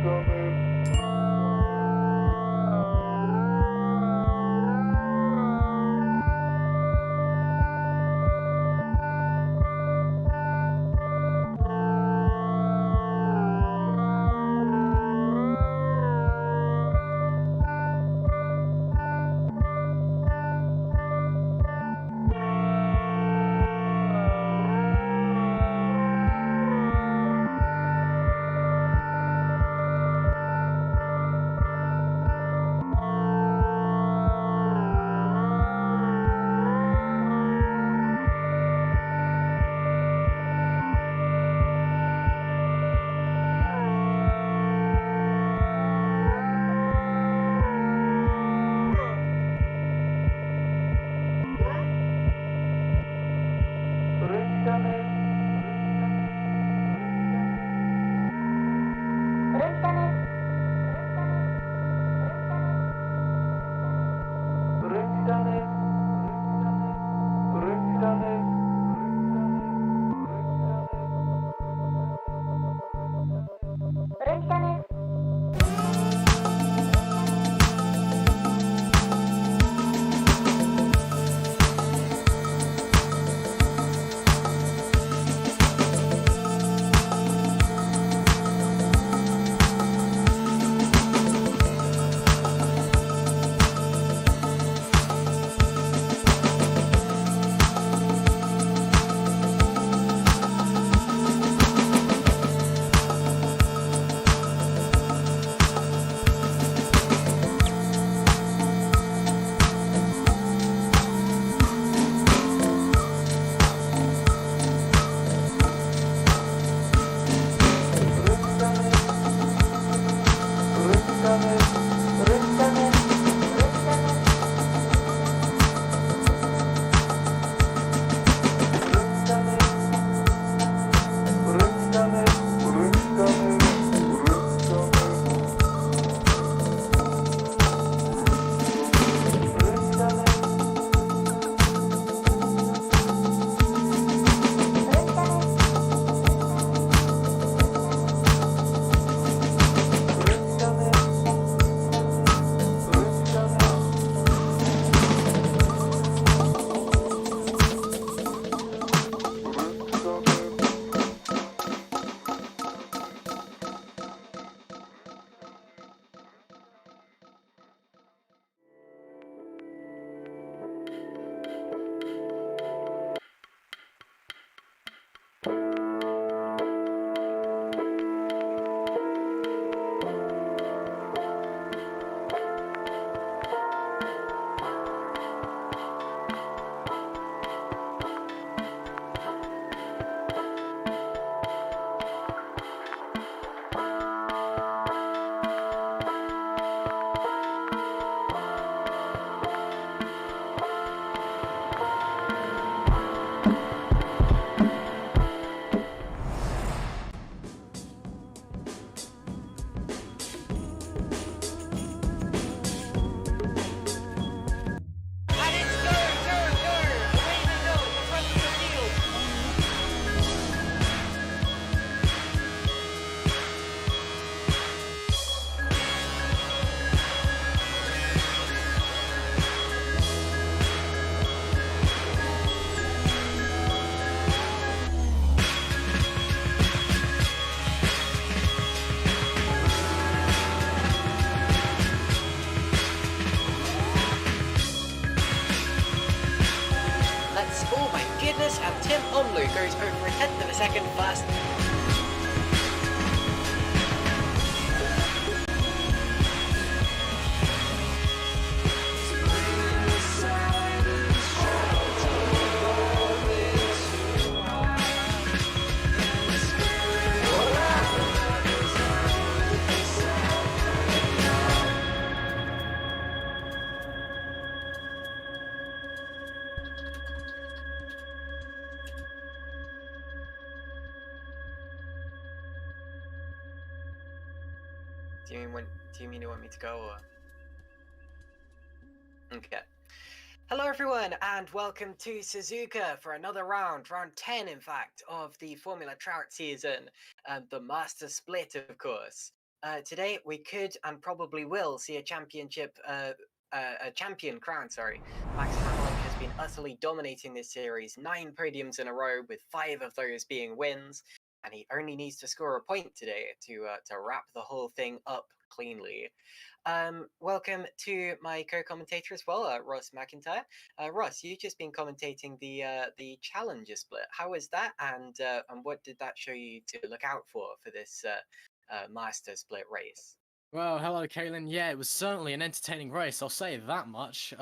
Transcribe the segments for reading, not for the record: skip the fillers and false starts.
goes over a tenth of a second fast. Do you mean you want me to go or? Okay. Hello everyone and welcome to Suzuka for another round 10 in fact, of the Formula Trout season, and the Master Split of course. Today we could and probably will see a champion crown. Sorry, Max Hamlin has been utterly dominating this series, 9 podiums in a row, with 5 of those being wins, and he only needs to score a point today to wrap the whole thing up cleanly. Welcome to my co-commentator as well, Ross McIntyre. Ross, you've just been commentating the Challenger split. How was that, and what did that show you to look out for this Master split race? Well, hello, Kaylin. Yeah, it was certainly an entertaining race. I'll say that much.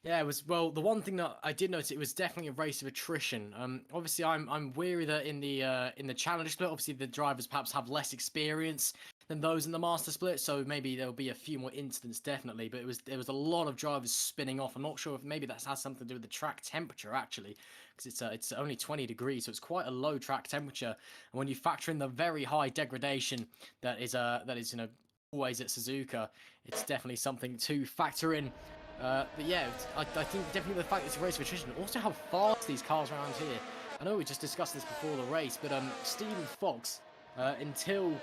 Yeah, it was. Well, the one thing that I did notice, it was definitely a race of attrition. Obviously, I'm weary that in the Challenger split, obviously the drivers perhaps have less experience than those in the Master split, so maybe there'll be a few more incidents, definitely. But there was a lot of drivers spinning off. I'm not sure if maybe that has something to do with the track temperature actually, because it's only 20 degrees, so it's quite a low track temperature. And when you factor in the very high degradation that is always at Suzuka, it's definitely something to factor in. But yeah, I think definitely the fact it's a race of attrition, also how fast these cars around here. I know we just discussed this before the race, but Stephen Fox, until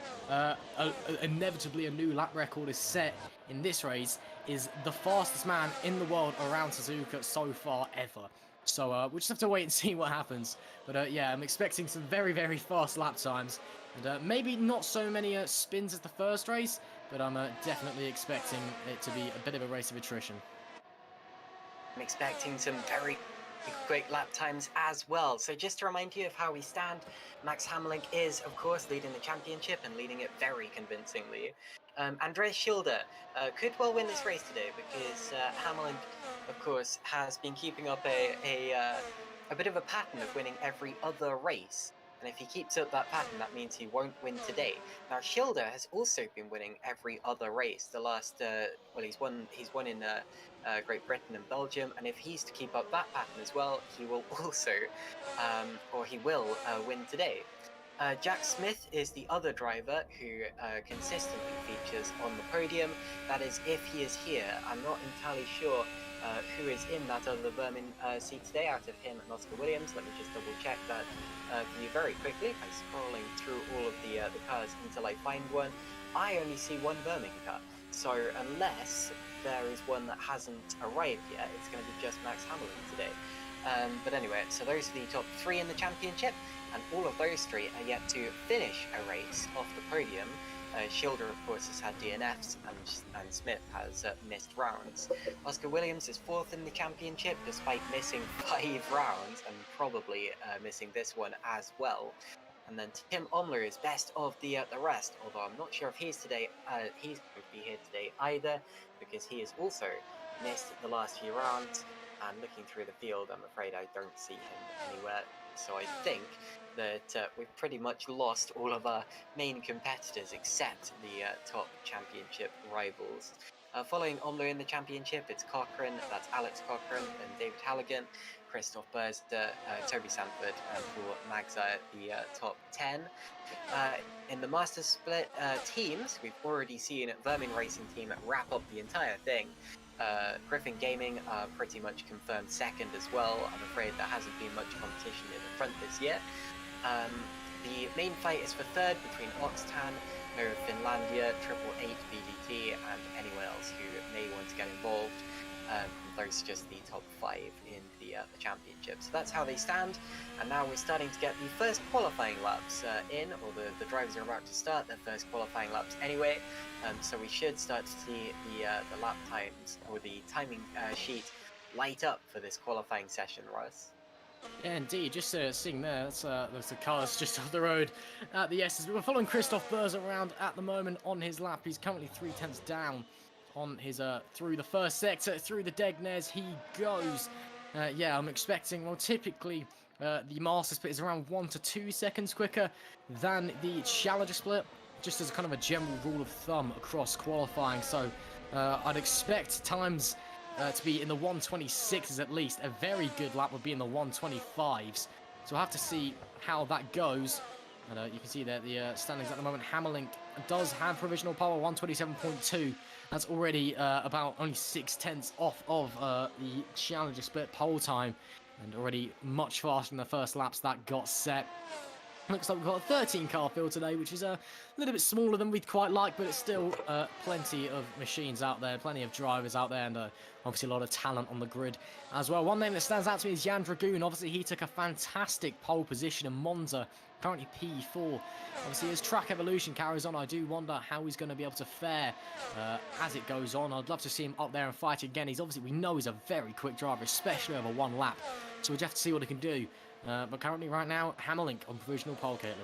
inevitably a new lap record is set in this race, is the fastest man in the world around Suzuka so far ever. So we'll just have to wait and see what happens. But yeah, I'm expecting some very, very fast lap times. And maybe not so many spins as the first race, but I'm definitely expecting it to be a bit of a race of attrition. I'm expecting some very quick lap times as well. So just to remind you of how we stand, Max Hamlin is, of course, leading the championship and leading it very convincingly. Andreas Schilder could well win this race today because Hamlin, of course, has been keeping up a bit of a pattern of winning every other race. And if he keeps up that pattern, that means he won't win today. Now, Schilder has also been winning every other race. The last, well, he's won in Great Britain and Belgium, and if he's to keep up that pattern as well, he will also, or he will win today. Jack Smith is the other driver who consistently features on the podium. That is, if he is here. I'm not entirely sure who is in that other Vermin seat today out of him and Oscar Williams. Let me just double check that for you very quickly by scrolling through all of the cars until I find one. I only see one Vermin car, so unless there is one that hasn't arrived yet, it's going to be just Max Hamlin today. But anyway, so those are the top 3 in the championship, and all of those 3 are yet to finish a race off the podium. Schilder, of course, has had DNFs, and Smith has missed rounds. Oscar Williams is 4th in the championship, despite missing 5 rounds, and probably missing this one as well. And then Tim Omler is best of the rest, although I'm not sure if he's going to be here today either, because he has also missed the last few rounds. And looking through the field, I'm afraid I don't see him anywhere. So I think that we've pretty much lost all of our main competitors except the top championship rivals. Following Omler in the championship, it's Cochrane, that's Alex Cochrane, and David Halligan, Christoph Bursder, Toby Sanford, and for Magza, the top 10. In the Master Split teams, we've already seen Vermin Racing Team wrap up the entire thing. Griffin Gaming are pretty much confirmed 2nd as well. I'm afraid there hasn't been much competition in the front this year. The main fight is for 3rd between Oxtan, No Finlandia, Triple 8 BDT, and anyone else who may want to get involved. Those are just the top 5 in the championship. So that's how they stand. And now we're starting to get the first qualifying laps in, or the drivers are about to start their first qualifying laps anyway. So we should start to see the lap times, or the timing sheet, light up for this qualifying session, Russ. Yeah, indeed. Just seeing there, there's the cars just off the road at the S's. We're following Christoph Bursder around at the moment on his lap. He's currently 3/10 down on his through the first sector, through the Degnes he goes. Yeah, I'm expecting, well, typically the Master split is around 1 to 2 seconds quicker than the Challenger split, just as a kind of a general rule of thumb across qualifying. So I'd expect times to be in the 126s at least. A very good lap would be in the 125s. So we'll have to see how that goes. And you can see there the standings at the moment. Hammerlink does have provisional power, 127.2. That's already about only 6/10 off of the Challenger split pole time, and already much faster than the first laps that got set. Looks like we've got a 13 car field today, which is a little bit smaller than we'd quite like, but it's still plenty of machines out there, plenty of drivers out there, and obviously a lot of talent on the grid as well. One name that stands out to me is Jan Dragoon. Obviously, he took a fantastic pole position in Monza, currently P4. Obviously, as track evolution carries on, I do wonder how he's going to be able to fare as it goes on. I'd love to see him up there and fight again. He's obviously, we know he's a very quick driver, especially over one lap, so we have to see what he can do. But currently, right now, Hammerlink on provisional pole, Caitlin.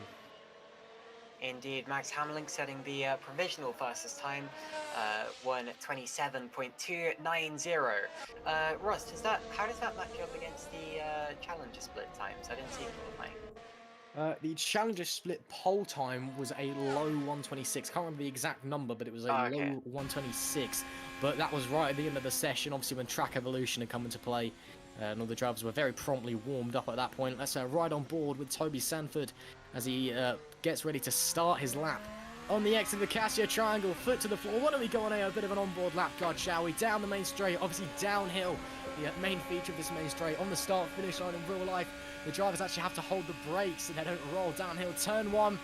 Indeed, Max Hammerlink setting the provisional fastest time, 1:27.290. Rust, how does that match up against the Challenger split times? I didn't see qualifying. The Challenger split pole time was a low 126. Can't remember the exact number, but it was a low 126. But that was right at the end of the session, obviously when track evolution had come into play. And all the drivers were very promptly warmed up at that point. Let's ride on board with Toby Sanford as he gets ready to start his lap. On the exit of the Casio Triangle, foot to the floor. Why don't we go on a bit of an onboard lap guard, shall we? Down the main straight, obviously downhill. The main feature of this main straight. On the start-finish line in real life, the drivers actually have to hold the brakes so they don't roll downhill. Turn 1,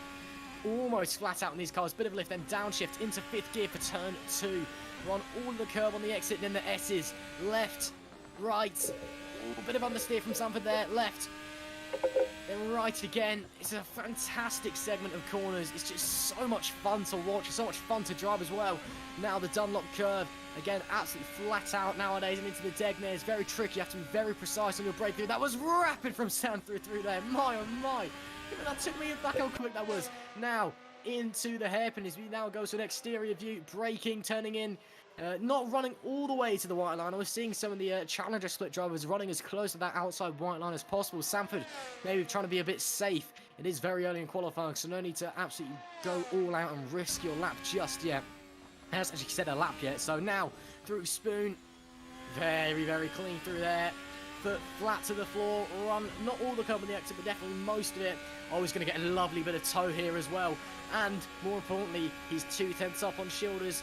almost flat out in these cars. Bit of a lift, then downshift into 5th gear for turn 2. We're on all the curb on the exit, then the S's. Left, right. A bit of understeer from Sanford there. Left, then right again. It's a fantastic segment of corners. It's just so much fun to watch. It's so much fun to drive as well. Now the Dunlop curve. Again, absolutely flat out nowadays and into the Degner. It's very tricky. You have to be very precise on your breakthrough. That was rapid from Sanford through there. My, oh my. That took me back how quick that was. Now, into the hairpin as we now go to an exterior view. Braking, turning in. Not running all the way to the white line. I was seeing some of the Challenger split drivers running as close to that outside white line as possible. Sanford maybe trying to be a bit safe. It is very early in qualifying, so no need to absolutely go all out and risk your lap just yet. He hasn't actually said a lap yet, so now through Spoon. Very, very clean through there. Foot flat to the floor, run not all the curb on the exit, but definitely most of it. Oh, he's going to get a lovely bit of toe here as well. And more importantly, he's 2/10 up on Childers.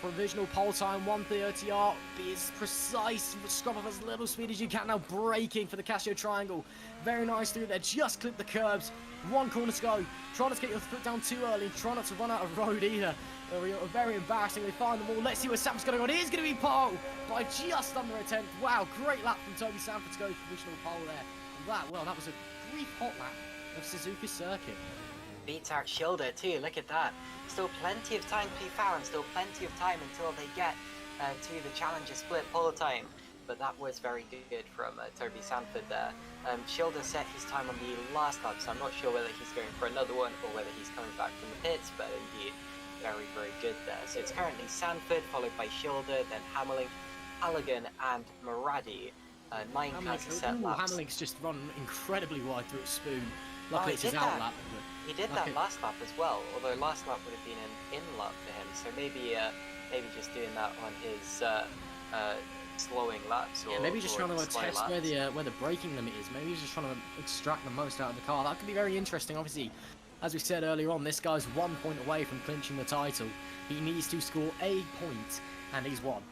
Provisional pole time, 1:30R. Be as precise, scrub off as little speed as you can. Now braking for the Casio Triangle. Very nice through there. Just clip the curbs. 1 corner to go. Try not to get your foot down too early. Try not to run out of road either. Very embarrassing. They find them all. Let's see where Sam's going to go. It is going to be pole by just under a tenth. Wow, great lap from Toby Sanford to go provisional pole there. Well, that was a brief hot lap of Suzuka circuit. Beats out Schilder too, look at that. Still plenty of time to be found, still plenty of time until they get to the Challenger split pole time. But that was very good from Toby Sanford there. Schilder set his time on the last lap, so I'm not sure whether he's going for another one or whether he's coming back from the pits, but indeed, very, very good there. So it's currently Sanford, followed by Schilder, then Hammerlink, Halligan, and Maradi. 9 cars to set laps. Hammerlink's just run incredibly wide through Spoon. Luckily it's his out lap. He did that last lap as well, although last lap would have been an in lap for him, so maybe just doing that on his slowing laps. Or, maybe just trying to test laps. where the braking limit is. Maybe he's just trying to extract the most out of the car. That could be very interesting. Obviously, as we said earlier on, this guy's 1 point away from clinching the title. He needs to score a point, and he's won.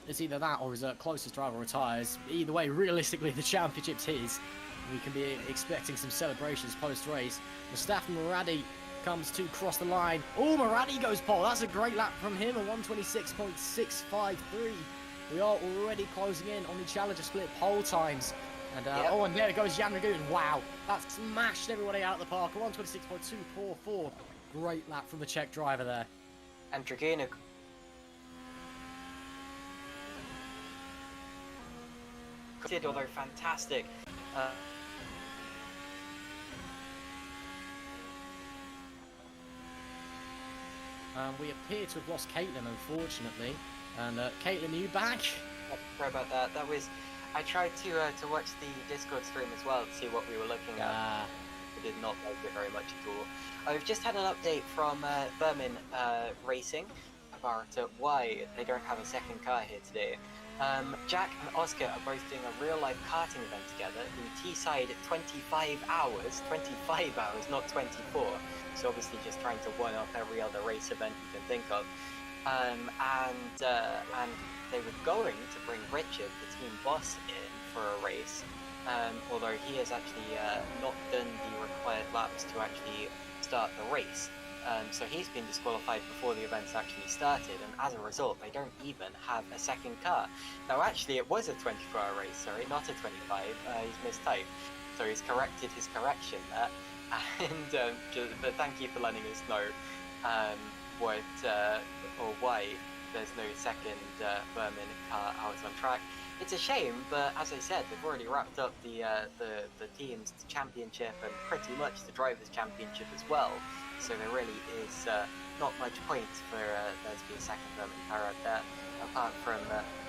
It's either that or his closest driver retires. Either way, realistically, the championship's his. We can be expecting some celebrations post-race. Mustafa Maradi comes to cross the line. Oh, Maradi goes pole. That's a great lap from him, a 1:26.653. We are already closing in on the Challenger split pole times. And oh, and there it goes Jan Dragoon. Wow, that smashed everybody out of the park. A 1:26.244. Great lap from the Czech driver there. And Dragoon, although fantastic. We appear to have lost Caitlin, unfortunately. And Caitlin, are you back? Sorry about that. That was. I tried to watch the Discord stream as well to see what we were looking at. I did not like it very much at all. I've just had an update from Berman Racing about why they don't have a second car here today. Jack and Oscar are both doing a real-life karting event together in Teesside 25 hours, not 24. So obviously just trying to one-up every other race event you can think of. And they were going to bring Richard, the team boss, in for a race, although he has actually not done the required laps to actually start the race. So he's been disqualified before the event's actually started, and as a result, they don't even have a second car. Now, actually, it was a 24-hour race, sorry, not a 25. He's mistyped, so he's corrected his correction there. And but thank you for letting us know what or why there's no second Vermin car out on track. It's a shame, but as I said, they've already wrapped up the team's championship and pretty much the drivers' championship as well. So there really is not much point for there to be a second Vermin car out there, apart from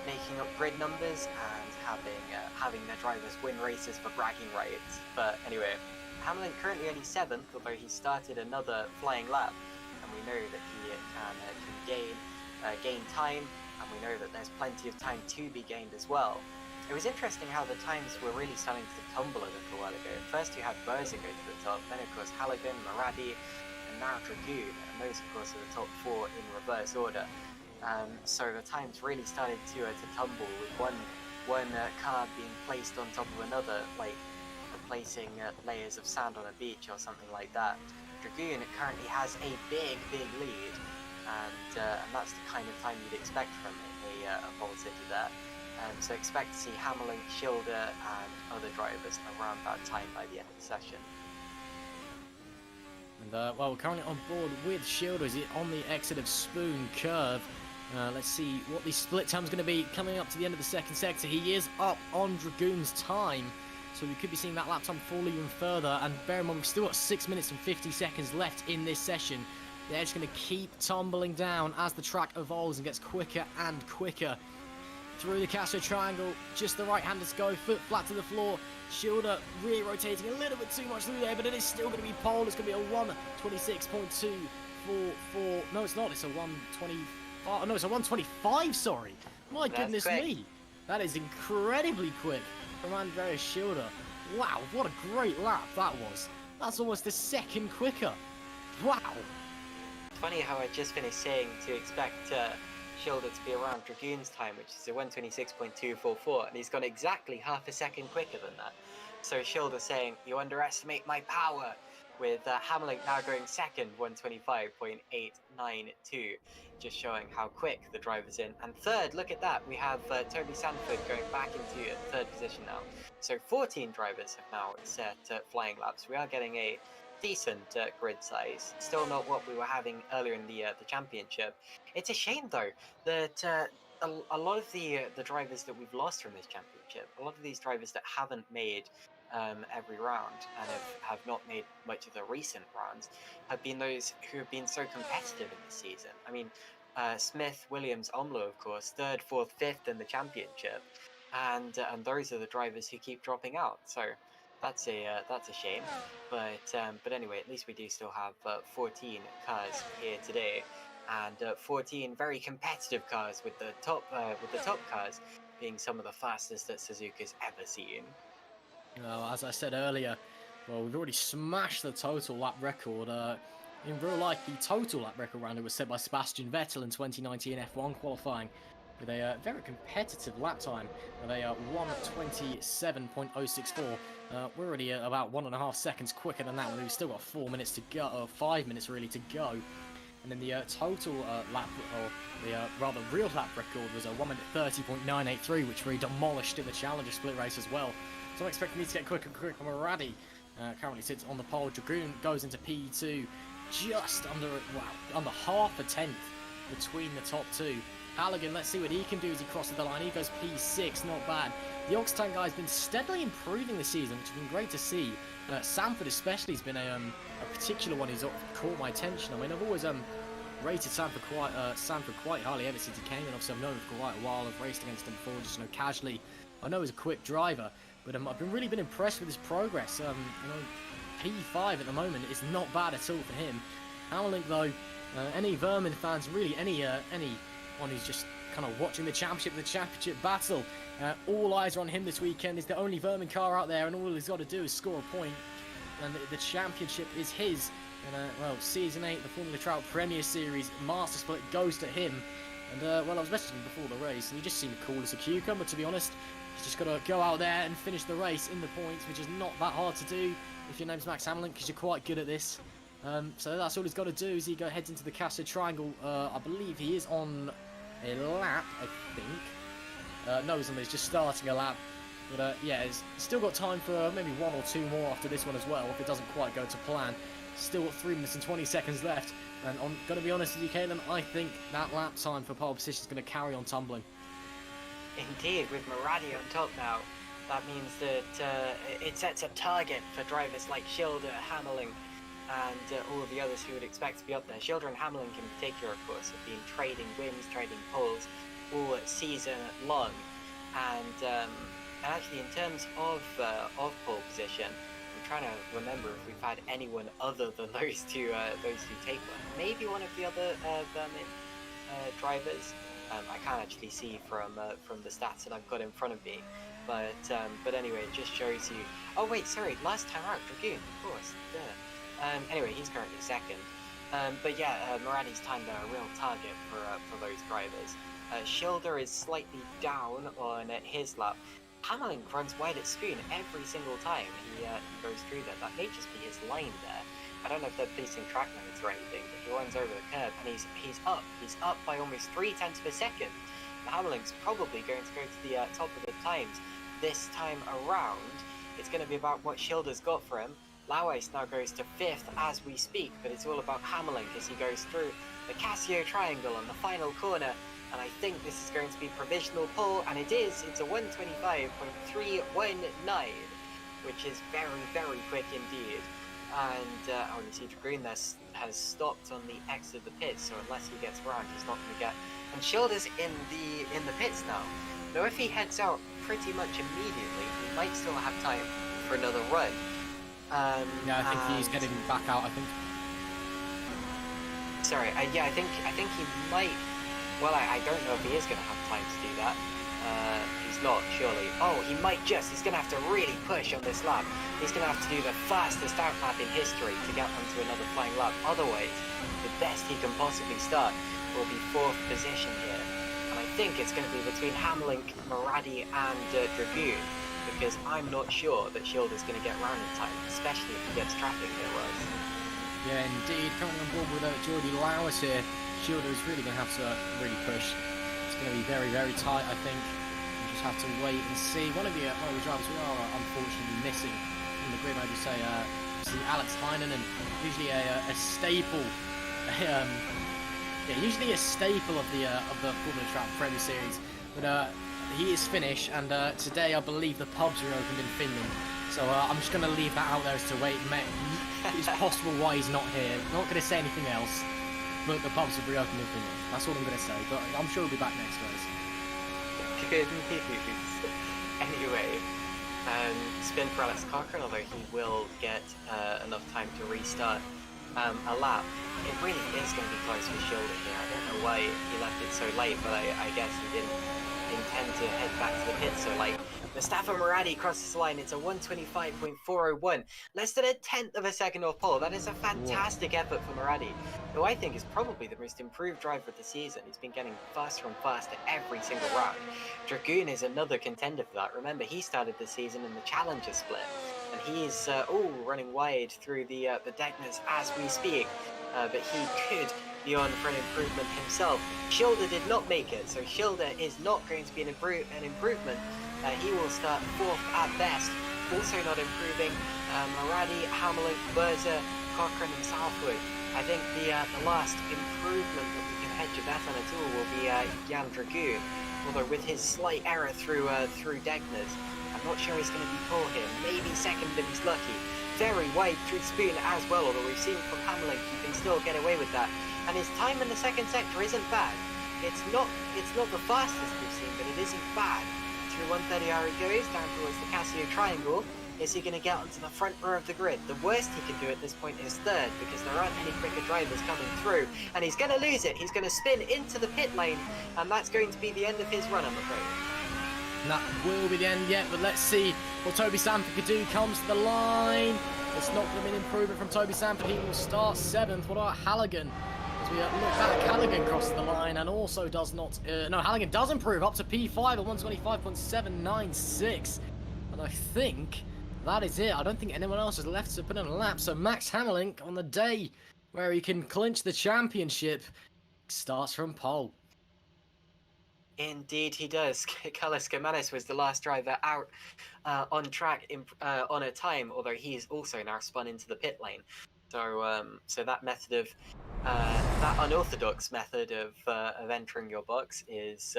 making up grid numbers and having their drivers win races for bragging rights. But anyway, Hamlin currently only 7th, although he started another flying lap, and we know that he can gain time. And we know that there's plenty of time to be gained as well. It was interesting how the times were really starting to tumble a little while ago. First you had Berza go to the top, then of course Halligan, Maradi, and now Dragoon, and those of course are the top 4 in reverse order. So the times really started to tumble, with one car being placed on top of another, like replacing layers of sand on a beach or something like that. Dragoon currently has a big lead, and that's the kind of time you'd expect from a Pole City there. So expect to see Hamlin, Schilder, and other drivers around that time by the end of the session. And well, we're currently on board with Schilder. Is it on the exit of Spoon Curve? Let's see what the split time's going to be coming up to the end of the second sector. He is up on Dragoon's time, so we could be seeing that lap time fall even further. And bear in mind, we've still got 6 minutes and 50 seconds left in this session. They're just going to keep tumbling down as the track evolves and gets quicker and quicker. Through the Castro Triangle, just the right-hander to go, foot flat to the floor. Schilder really rotating a little bit too much through there, but it is still going to be pole. It's going to be a 1:26.244. No, it's not. It's a 1:25. No, it's a 1:25. Sorry. My goodness me. That is incredibly quick from Andreas Schilder. Wow, what a great lap that was. That's almost a second quicker. Wow. Funny how I just finished saying to expect Schilder to be around Dragoon's time, which is a 1:26.244, and he's gone exactly half a second quicker than that. So Schilder saying, "You underestimate my power," with Hamlin now going second, 1:25.892, just showing how quick the driver's in. And third, look at that, we have Toby Sanford going back into third position now. So 14 drivers have now set flying laps. We are getting a decent grid size. Still not what we were having earlier in the championship. It's a shame though that a lot of the drivers that we've lost from this championship, a lot of these drivers that haven't made every round and have not made much of the recent rounds, have been those who have been so competitive in this season. I mean, Smith, Williams, Omlo, of course, 3rd, 4th, 5th in the championship, and those are the drivers who keep dropping out. So that's a shame, but anyway, at least we do still have 14 cars here today, and 14 very competitive cars, with the top cars being some of the fastest that Suzuka's ever seen. Well, as I said earlier, well, we've already smashed the total lap record. In real life, the total lap record round was set by Sebastian Vettel in 2019 F1 qualifying, with a very competitive lap time of a 1:27.064. We're already about 1.5 seconds quicker than that one. We've still got 4 minutes to go, or 5 minutes really to go. And then the total lap, or the rather real lap record was a 1:30.983, which really demolished in the Challenger split race as well. So I'm expecting me to get quicker and quicker. Maradi currently sits on the pole. Dragoon goes into P2, just under half a tenth between the top two. Halligan, let's see what he can do as he crosses the line. He goes P6, not bad. The Octane guy's been steadily improving this season, which has been great to see. Sanford especially has been a particular one who's caught my attention. I mean, I've always rated Sanford quite highly ever since he came in. Obviously, I've known him for quite a while. I've raced against him before, just casually. I know he's a quick driver, but I've really been impressed with his progress. P5 at the moment is not bad at all for him. Hamlin, though, any Vermin fans, really anyone who's just kind of watching the championship battle, all eyes are on him this weekend. He's the only Vermin car out there, and all he's got to do is score a point, and the championship is his. And Season 8, the Formula Trout Premier Series Master Split goes to him. And I was messaging him before the race, and he just seemed cool as a cucumber, to be honest. He's just got to go out there and finish the race in the points, which is not that hard to do if your name's Max Hamlin, because you're quite good at this. So that's all he's got to do as he heads into the Casio Triangle. I believe he is on a lap, I think. No, he's just starting a lap. But yeah, he's still got time for maybe 1 or 2 more after this one as well, if it doesn't quite go to plan. Still got 3 minutes and 20 seconds left. And I'm going to be honest with you, Caitlin, I think that lap time for pole position is going to carry on tumbling. Indeed, with Muradi on top now, that means that it sets a target for drivers like Schilder, Hammerling, and all of the others who would expect to be up there. Schilder and Hammerling in particular, of course, have been trading wins, trading poles all season long. And actually, in terms of pole position, I'm trying to remember if we've had anyone other than those two take one. Maybe one of the other Vermin drivers. I can't actually see from the stats that I've got in front of me, but anyway, it just shows you. Oh wait, sorry, last time out, Dragoon, of course. Anyway, he's currently second. But yeah, Muradi's timed a real target for those drivers. Schilder is slightly down on his lap. Hammerling runs wide at Spoon every single time he goes through there. That may just be his line there. I don't know if they're placing track limits or anything, but he runs over the curb and he's up. He's up by almost 3 tenths per second. Hammerling's probably going to go to the top of the times this time around. It's going to be about what Schilder's got for him. Lauweis now goes to 5th as we speak, but it's all about Hammerling as he goes through the Casio Triangle on the final corner. And I think this is going to be provisional pole, and it is. It's a 125.319, which is very, very quick indeed. And you see Dragoon there has stopped on the exit of the pits, so unless he gets around, he's not going to get. And Schilder's in the pits now. Now, if he heads out pretty much immediately, he might still have time for another run. Yeah, I think he's getting back out. I think. Sorry, yeah, I think he might. Well, I don't know if he is going to have time to do that. He's not, surely. Oh, he might just. He's going to have to really push on this lap. He's going to have to do the fastest out lap in history to get onto another flying lap. Otherwise, the best he can possibly start will be 4th position here. And I think it's going to be between Hamlin, Muradi, and Dragoon, because I'm not sure that Schilder's going to get round in time, especially if he gets traffic here, Russ. Yeah, indeed. Coming on board with Jordy Lauweis here. Schilder is really going to have to really push. It's going to be very, very tight, I think. We'll just have to wait and see. One of the drivers we are unfortunately missing from the grid, I would say, Alex Heinen, and usually a staple, usually a staple of the Formula Trap Premier Series. But he is Finnish, and today I believe the pubs are opened in Finland. So I'm just going to leave that out there as to wait. It's possible why he's not here. Not going to say anything else. But the pubs will be open in Finland. That's all I'm going to say. But I'm sure he'll be back next race. Good news. Anyway, spin for Alex Cochran, although he will get enough time to restart a lap. It really is going to be close with Schilder here. I don't know why he left it so late, but I guess he didn't intend to head back to the pit so late. Mustafa Muradi crosses the line. It's a 125.401. Less than a tenth of a second off pole. That is a fantastic effort for Muradi, who I think is probably the most improved driver of the season. He's been getting faster and faster every single round. Dragoon is another contender for that. Remember, he started the season in the Challenger split, and he is running wide through the Deckners as we speak. But he could be on for an improvement himself. Schilder did not make it, so Schilder is not going to be an improvement. He will start 4th at best. Also not improving, Muradi, Hamlin, Berza, Cochran and Southwood. I think the last improvement that we can hedge a bet on at all will be Jan Dragoon. Although with his slight error through Degners, I'm not sure he's going to be pole here. Maybe second if he's lucky. Very wide through Spoon as well, although we've seen from Hamlin he can still get away with that. And his time in the second sector isn't bad. It's not the fastest we've seen, but it isn't bad. Through 130 he goes, down towards the Casio Triangle. Is he going to get onto the front row of the grid? The worst he can do at this point is 3rd, because there aren't any quicker drivers coming through. And he's going to lose it. He's going to spin into the pit lane, and that's going to be the end of his run, I'm afraid. And that will be the end yet, but let's see what Toby Sanford could do. Comes to the line. It's not going to be an improvement from Toby Sanford. He will start 7th. What about Halligan? As we look back, Halligan crosses the line and also does not... no, Halligan does improve up to P5 at 125.796. And I think that is it. I don't think anyone else is left to put in a lap. So Max Hammerlink on the day where he can clinch the championship starts from pole. Indeed, he does. Carlos Gimenez was the last driver out on track on a time, although he's also now spun into the pit lane. So, so that method of that unorthodox method of entering your box is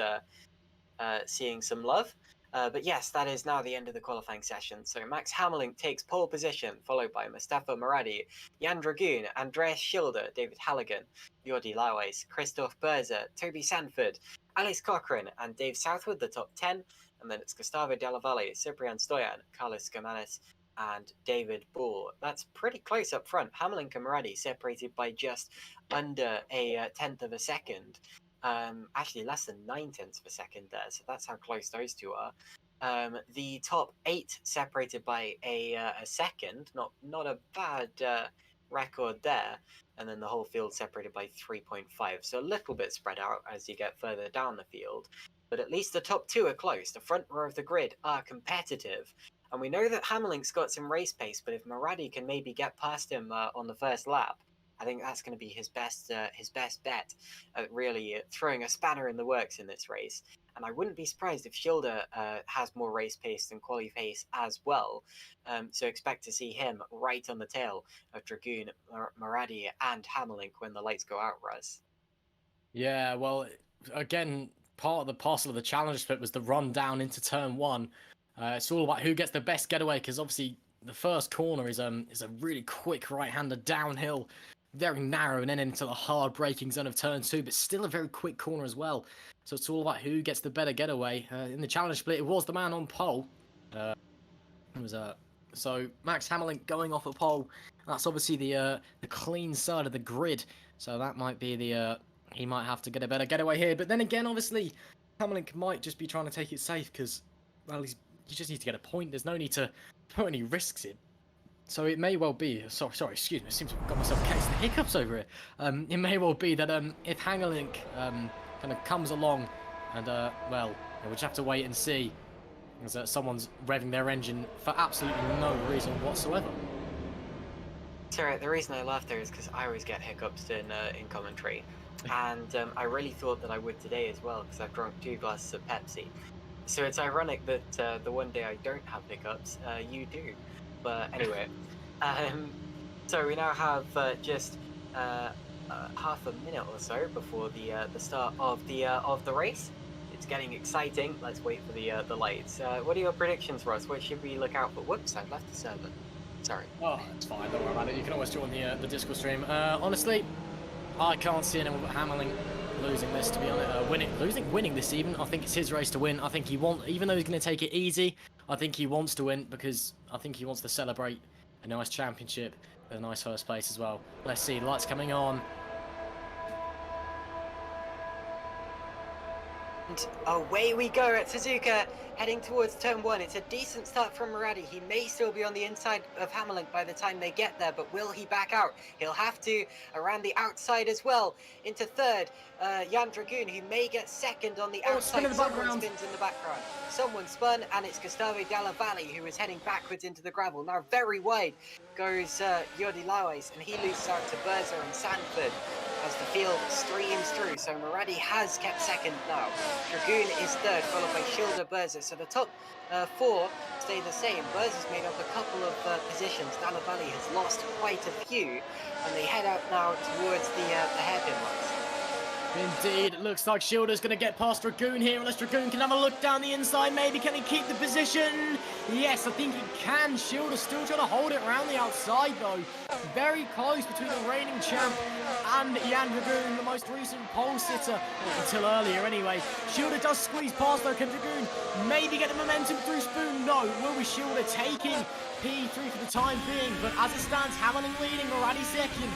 seeing some love. But yes, that is now the end of the qualifying session. So Max Hammerlink takes pole position, followed by Mustafa Maradi, Jan Dragoon, Andreas Schilder, David Halligan, Jordi Lauwys, Christoph Berzer, Toby Sanford, Alice Cochrane, and Dave Southwood, the top 10. And then it's Gustavo Della Valle, Ciprian Stoyan, Carlos Gimenez, and David Ball. That's pretty close up front. Hammerlink and Maradi separated by just under a tenth of a second. Actually less than 9/10 of a second there, so that's how close those two are. The top 8 separated by a second, not a bad record there, and then the whole field separated by 3.5, so a little bit spread out as you get further down the field, but at least the top 2 are close. The front row of the grid are competitive, and we know that Hammerlink's got some race pace, but if Maradi can maybe get past him on the first lap, I think that's going to be his best bet at really throwing a spanner in the works in this race. And I wouldn't be surprised if Schilder has more race pace than quali pace as well. So expect to see him right on the tail of Dragoon, Maradi, and Hammerlink when the lights go out, Russ. Yeah, well, again, part of the parcel of the challenge split was the run down into turn 1. It's all about who gets the best getaway, because obviously the first corner is a really quick right-hander downhill, very narrow, and then into the hard braking zone of turn 2, but still a very quick corner as well. So it's all about who gets the better getaway. In the challenge split, it was the man on pole. So Max Hammerlink going off a pole. That's obviously the clean side of the grid. So that might be he might have to get a better getaway here. But then again, obviously, Hammerlink might just be trying to take it safe because, well, you just need to get a point. There's no need to put any risks in. So it may well be, sorry, excuse me, I seem to have got myself a case of the hiccups over it. It may well be that if Hammerlink kind of comes along and, well, we'll just have to wait and see, as someone's revving their engine for absolutely no reason whatsoever. Sorry, the reason I laugh there is because I always get hiccups in commentary. And I really thought that I would today as well, because I've drunk 2 glasses of Pepsi. So it's ironic that the one day I don't have hiccups, you do. But anyway, so we now have just half a minute or so before the start of the race. It's getting exciting. Let's wait for the lights. What are your predictions, Ross? What should we look out for? Whoops, I've left the server. Sorry. Oh, it's fine. Don't worry about it. You can always join the Discord stream. Honestly, I can't see anyone but Hammerlink losing this. To be honest, winning this even. I think it's his race to win. I think even though he's going to take it easy, I think he wants to win because I think he wants to celebrate a nice championship with a nice first place as well. Let's see, lights coming on. And away we go at Suzuka, heading towards turn 1. It's a decent start from Maradi. He may still be on the inside of Hammerlink by the time they get there, but will he back out? He'll have to around the outside as well. Into third, Jan Dragoon, who may get second on the outside. Someone spins in the background. Someone spun, and it's Gustavo Della Valle, who is heading backwards into the gravel. Now very wide goes Jordi Lauwys, and he loses out to Berzer and Sanford as the field streams through. So Maradi has kept second now. Dragoon is third, followed by Schilder, Berzer. So the top 4 stay the same. Berzer's made up a couple of positions. Dalla Valle has lost quite a few, and they head out now towards the hairpin marks. Indeed, it looks like Schilder's going to get past Dragoon here, unless Dragoon can have a look down the inside. Maybe can he keep the position? Yes, I think he can. Schilder's still trying to hold it around the outside, though. Very close between the reigning champ and Jan Dragoon, the most recent pole sitter, until earlier anyway. Schilder does squeeze past, though. Can Dragoon maybe get the momentum through Spoon? No. Will be Schilder taking P3 for the time being? But as it stands, Hammerlink leading, Maradi second.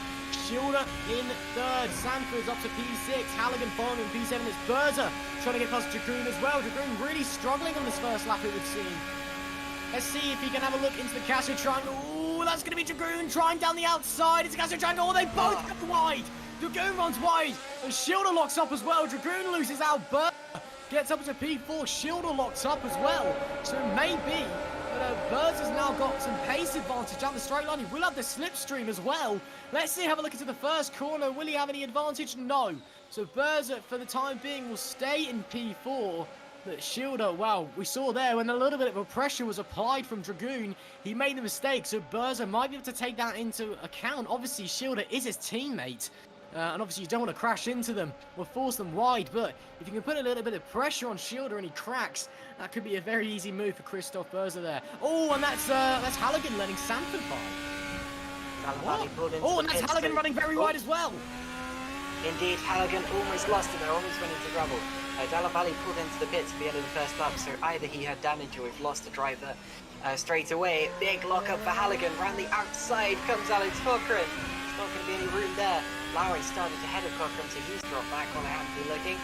Schilder in third. Sanford's up to P6. Halligan following in P7. It's Berzer trying to get past Dragoon as well. Dragoon really struggling on this first lap, it would seem. Let's see if he can have a look into the Casio Triangle. Ooh, that's going to be Dragoon trying down the outside. It's a Casio Triangle. Oh, they both go wide. Dragoon runs wide, and Schilder locks up as well. Dragoon loses out, Berza gets up to P4. Schilder locks up as well. So maybe but Berza's now got some pace advantage down the straight line. He will have the slipstream as well. Let's see, have a look into the first corner. Will he have any advantage? No. So Berza, for the time being, will stay in P4. But Schilder, wow, we saw there when a little bit of a pressure was applied from Dragoon, he made the mistake. So Berza might be able to take that into account. Obviously, Schilder is his teammate. And obviously you don't want to crash into them or force them wide, but if you can put a little bit of pressure on Schilder and he cracks, that could be a very easy move for Christoph Berza there. Oh, and that's Halligan letting Sanford by. Oh, and that's Halligan running very wide as well. Indeed, Halligan almost lost it there, almost went into trouble. Della Valle pulled into the pits at the end of the first lap, so either he had damage or we've lost a driver straight away. Big lockup for Halligan. Round the outside comes Alex Cochran. There's not going to be any room there. Lowry started ahead of Cochran, so he's dropped back while I haven't been looking.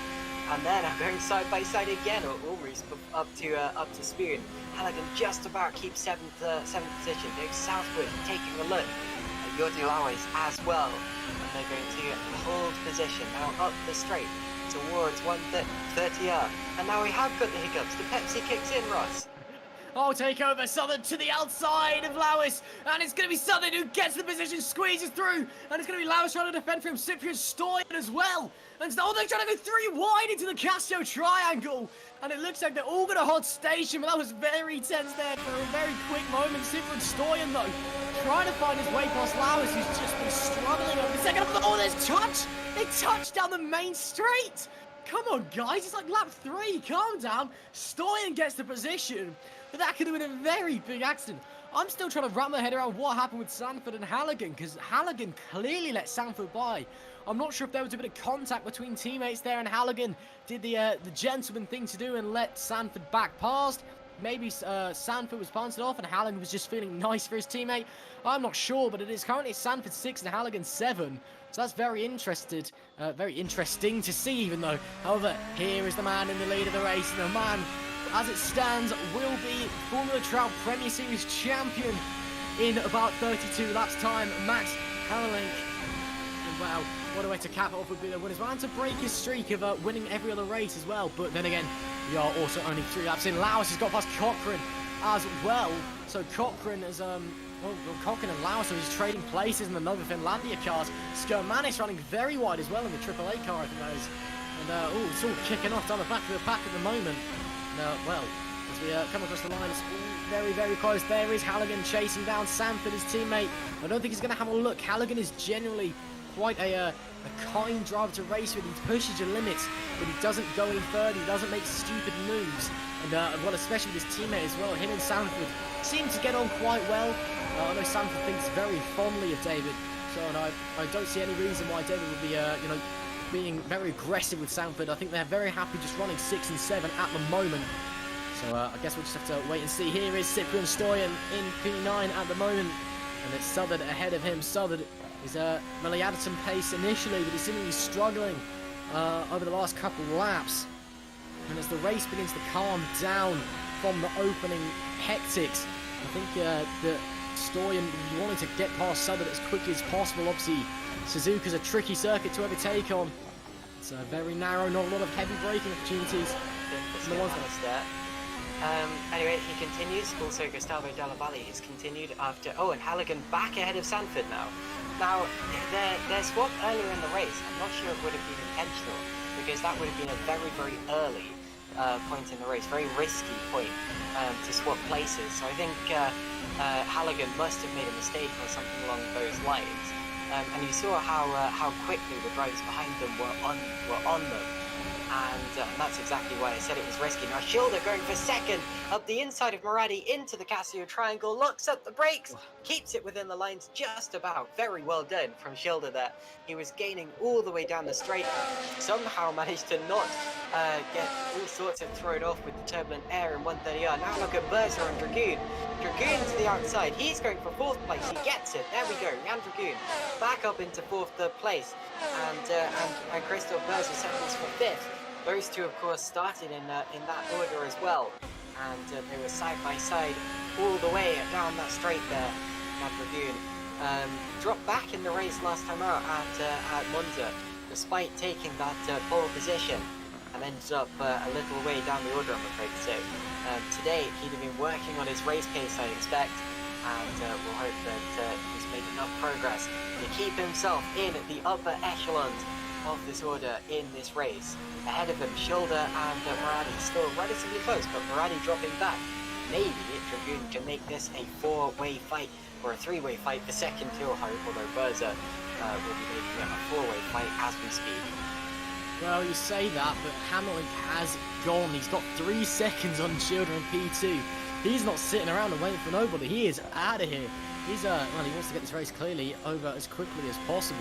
And then I'm going side by side again, or almost up to Spoon. Halligan just about keeps seventh position. Goes southward, taking a look at Jordi Lowry as well. And they're going to hold position now up the straight towards 130R. And now we have got the hiccups. The Pepsi kicks in, Ross. Oh, take over Southern to the outside of Lowis, and it's going to be Southern who gets the position, squeezes through, and it's going to be Lowis trying to defend for him, Cyprian Stoyan as well. And they're trying to go three wide into the Casio triangle, and it looks like they're all going to hold station, but that was very tense there for a very quick moment. Cyprian Stoyan, though, trying to find his way past Lowis, who's just been struggling over the second. Oh, there's touch! They touched down the main straight! Come on, guys, it's like lap 3, calm down. Stoyan gets the position. But that could have been a very big accident. I'm still trying to wrap my head around what happened with Sanford and Halligan, because Halligan clearly let Sanford by. I'm not sure if there was a bit of contact between teammates there, and Halligan did the gentleman thing to do and let Sanford back past. Maybe Sanford was bounced off and Halligan was just feeling nice for his teammate. I'm not sure, but it is currently Sanford 6 and Halligan 7. So that's very interesting to see, even though. However, here is the man in the lead of the race, and the man, as it stands, will be Formula Trout Premier Series champion in about 32 laps time, Max Hammerlink. And wow, what a way to cap it off would be the winners. And to break his streak of winning every other race as well. But then again, we are also only 3 laps in. Lowis has got past Cochran as well. So Cochran is Cochran and Lowis are just trading places in the Nova Finlandia cars. Skermanis running very wide as well in the AAA car, I think that is. And it's all kicking off down the back of the pack at the moment. Well, as we come across the line, it's very, very close. There is Halligan chasing down Sanford, his teammate. I don't think he's going to have a look. Halligan is generally quite a kind driver to race with. He pushes your limits, but he doesn't go any further. He doesn't make stupid moves. And well, especially with his teammate as well. Him and Sanford seem to get on quite well. I know Sanford thinks very fondly of David, so I don't see any reason why David would be, being very aggressive with Sanford. I think they're very happy just running 6 and 7 at the moment. So I guess we'll just have to wait and see. Here is Cyprian Stoyan in P9 at the moment, and it's Southard ahead of him. Southard is really added some pace initially, but he's seemingly struggling over the last couple of laps. And as the race begins to calm down from the opening hectics, I think that Stoyan wanting to get past Southern as quickly as possible. Obviously, Suzuka's a tricky circuit to overtake on. It's very narrow, not a lot of heavy braking opportunities. Anyway, he continues. Also, Gustavo Della Valle has continued after. Oh, and Halligan back ahead of Sanford now. Now, their swap earlier in the race, I'm not sure it would have been intentional, because that would have been a very, very early point in the race, very risky point to swap places. So I think Halligan must have made a mistake or something along those lines. And you saw how quickly the drivers behind them were on them. And that's exactly why I said it was risky. Now Schilder going for second up the inside of Maradi into the Casio triangle, locks up the brakes, keeps it within the lines just about. Very well done from Schilder there. He was gaining all the way down the straight, somehow managed to not get all sorts of thrown off with the turbulent air in 130R. Now look at Berza and Dragoon. Dragoon to the outside, he's going for 4th place, he gets it, there we go, Jan Dragoon back up into 4th place, and Christoph Berza settles for 5th. Those two, of course, started in that order as well, and they were side by side all the way down that straight there. Jan Dragoon dropped back in the race last time out at Monza, despite taking that pole position, and ends up a little way down the order, I'm afraid to say. Today, he'd have been working on his race pace, I expect, and we'll hope that he's made enough progress to keep himself in the upper echelons of this order in this race. Ahead of him, Schilder and Muradi still relatively close, but Muradi dropping back. Maybe Dragoon can make this a 4-way fight, or a 3-way fight for second kill hope, although Berza will be making it a 4-way fight as we speak. Well, you say that, but Hamilton has gone. He's got 3 seconds on Schilder and P2. He's not sitting around and waiting for nobody. He is out of here. He's well, he wants to get this race clearly over as quickly as possible.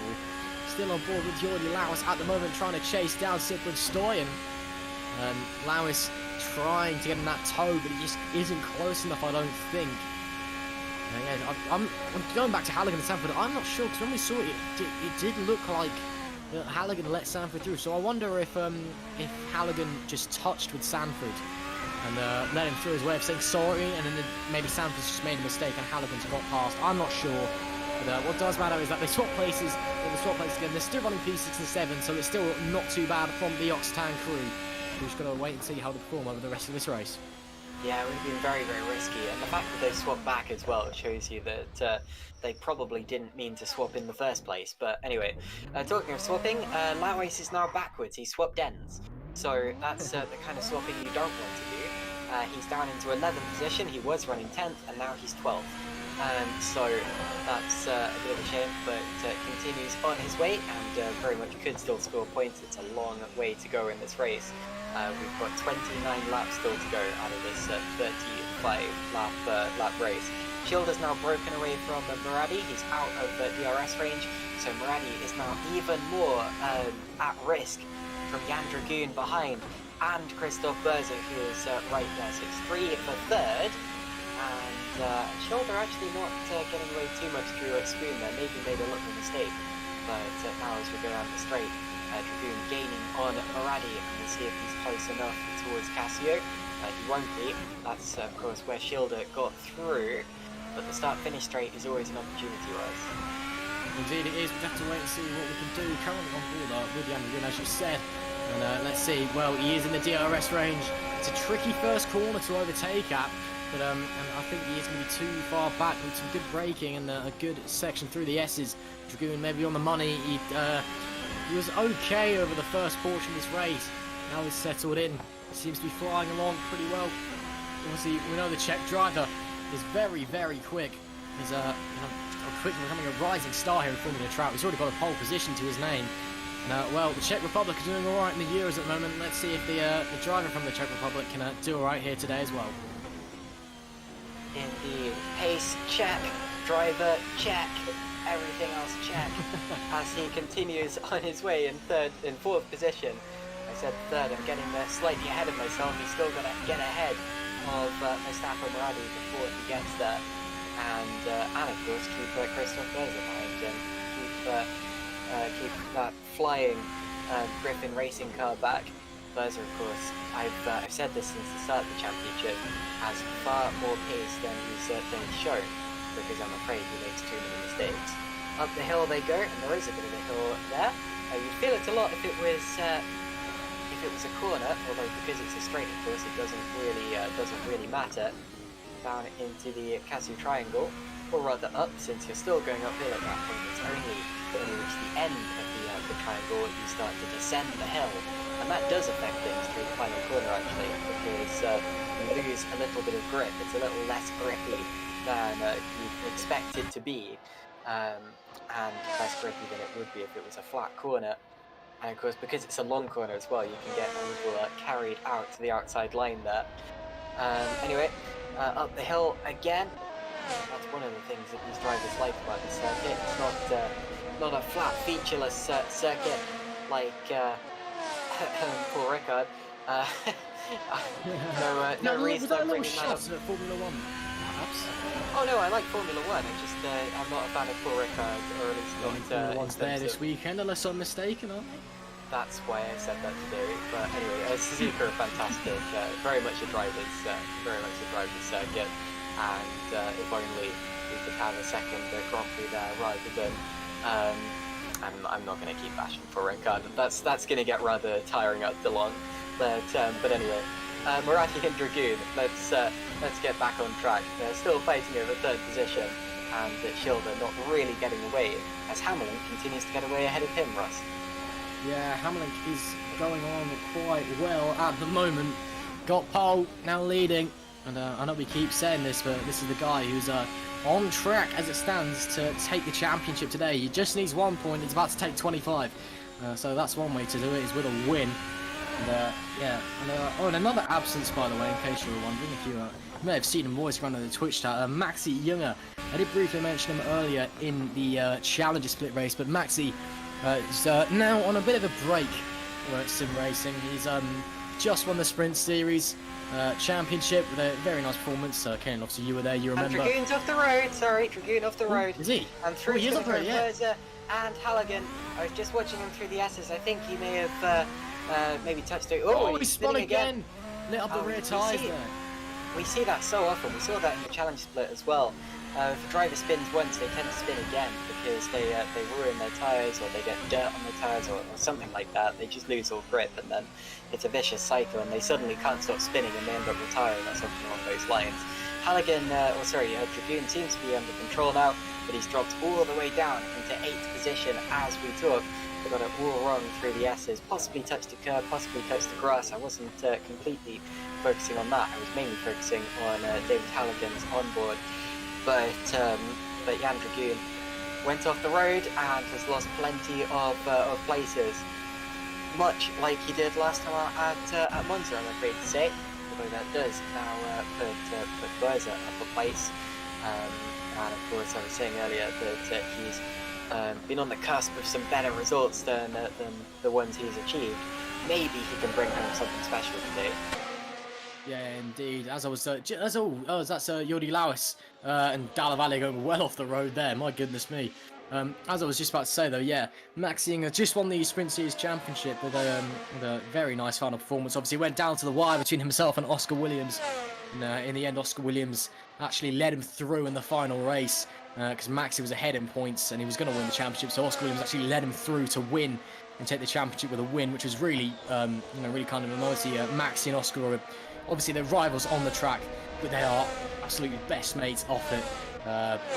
Still on board with Jordi Lawis at the moment, trying to chase down Sigrid Stoyan. Lawis trying to get in that toe, but he just isn't close enough, I don't think. Yeah, I'm going back to Halligan and Sanford. I'm not sure, because when we saw it, it did look like Halligan let Sanford through. So I wonder if Halligan just touched with Sanford and let him through his way of saying sorry, and then maybe Sanford's just made a mistake and Halligan's got past. I'm not sure. But what does matter is that they swap places. Again. They're still running P6 and 7, so it's still not too bad from the Octan crew. We've just got to wait and see how they perform over the rest of this race. Yeah, it would have been very, very risky, and the fact that they swapped back as well shows you that they probably didn't mean to swap in the first place. But anyway, talking of swapping, Lawis is now backwards. He swapped ends, so that's the kind of swapping you don't want to do. He's down into 11th position. He was running 10th, and now he's 12th. So that's a bit of a shame, but continues on his way and very much could still score points. It's a long way to go in this race. We've got 29 laps still to go out of this 35 lap race. Schilder's now broken away from Muradi. He's out of DRS range, so Muradi is now even more at risk from Jan Dragoon behind, and Christoph Berzer, who is right there. So it's 3 for third. And Schilder actually not getting away too much through Spoon there, maybe made a little mistake, but now as we go down the straight, Dragoon gaining on Muradi, and we'll see if he's close enough towards Casio. He won't be. That's of course where Schilder got through, but the start-finish straight is always an opportunity, Rise. Indeed it is. We have to wait and see what we can do. Currently on board with Jan Dragoon, as you said. And let's see. Well, he is in the DRS range. It's a tricky first corner to overtake at. But and I think he is going to be too far back with some good braking and a good section through the S's. Dragoon maybe on the money. He was okay over the first portion of this race. Now he's settled in. Seems to be flying along pretty well. Obviously, we know the Czech driver is very, very quick. He's quickly becoming a rising star here in Formula Trout. He's already got a pole position to his name. Well, the Czech Republic is doing all right in the Euros at the moment. Let's see if the driver from the Czech Republic can do all right here today as well. Indeed. Pace check, driver check, everything else check. As he continues on his way in 4th position. I said third, I'm getting slightly ahead of myself. He's still got to get ahead of Mustafa Muradi before he gets there. And of course keep Christoph Berzer behind him. Keep that flying Griffin racing car back. Berzer, of course, I've said this since the start of the championship, has far more pace than he's shown, because I'm afraid he makes too many mistakes. Up the hill they go, and there is a bit of a hill there. You'd feel it a lot if it was a corner, although because it's a straight, of course, it doesn't really matter. Down into the Casio triangle, or rather up, since you're still going uphill at that point. It's only when you reach the end of the triangle you start to descend the hill. And that does affect things through the final corner, actually, because you lose a little bit of grip. It's a little less grippy than you'd expect it to be, and less grippy than it would be if it was a flat corner. And of course, because it's a long corner as well, you can get a little carried out to the outside line there. Anyway, up the hill again. That's one of the things that these drivers like about this circuit. It's not a flat, featureless circuit like Paul Ricard. No reason I'm bringing that up. Formula 1, perhaps? Oh no, I like Formula 1. I'm not a fan of Paul Ricard, or at least not. Formula 1's there this weekend, unless I'm mistaken, aren't they? That's why I said that today. But anyway, Suzuka are fantastic. Very much a driver's circuit. And if only we could have a second Grand Prix there rather than. I'm not going to keep bashing for Ricardo. That's going to get rather tiring at DeLong. But anyway, Marathi and Dragoon. Let's get back on track. They're still fighting over third position, and Schilder not really getting away as Hamlin continues to get away ahead of him. Russ. Yeah, Hamlin is going on quite well at the moment. Got pole, now leading. And I know we keep saying this, but this is the guy who's on track as it stands to take the championship today. He just needs 1 point. He's about to take 25. So that's one way to do it, is with a win. And yeah, and another absence, by the way, in case you were wondering, if you may have seen him voice around on the Twitch chat, Maxi Junger. I did briefly mention him earlier in the Challenger split race, but Maxi is now on a bit of a break at sim racing. He's just won the Sprint Series championship with a very nice performance. Ken, obviously you were there, you remember. And Dragoon's off the road, sorry, Dragoon off the road. Is he? And through he is off the road, yeah. And Halligan. I was just watching him through the S's. I think he may have maybe touched it. Oh, he spun again. Lit up the rear tyres there. We see that so often. We saw that in the challenge split as well. If a driver spins once, they tend to spin again because they ruin their tyres, or they get dirt on their tyres, or something like that. They just lose all grip, and then it's a vicious cycle, and they suddenly can't stop spinning, and they end up retiring or something along those lines. Halligan, Dragoon seems to be under control now, but he's dropped all the way down into 8th position as we talk. We got it all wrong through the S's, possibly touched the curb, possibly touched the grass. I wasn't completely focusing on that. I was mainly focusing on David Halligan's onboard. But Jan Dragoon went off the road and has lost plenty of places, much like he did last time at Monza, I'm afraid to say. Although that does now put Berza up a place. And of course, I was saying earlier that he's been on the cusp of some better results than the ones he's achieved. Maybe he can bring home something special today. Yeah, indeed. As I was, that's Jordi Lawis and Dalla Valle going well off the road there. My goodness me. As I was just about to say, though, yeah, Max Junger just won the Sprint Series Championship with a very nice final performance. Obviously, went down to the wire between himself and Oscar Williams. And in the end, Oscar Williams actually led him through in the final race because Maxi was ahead in points and he was going to win the championship. So Oscar Williams actually led him through to win and take the championship with a win, which was really, really kind of a noisy. Maxi and Oscar are obviously they're rivals on the track, but they are absolutely best mates off it.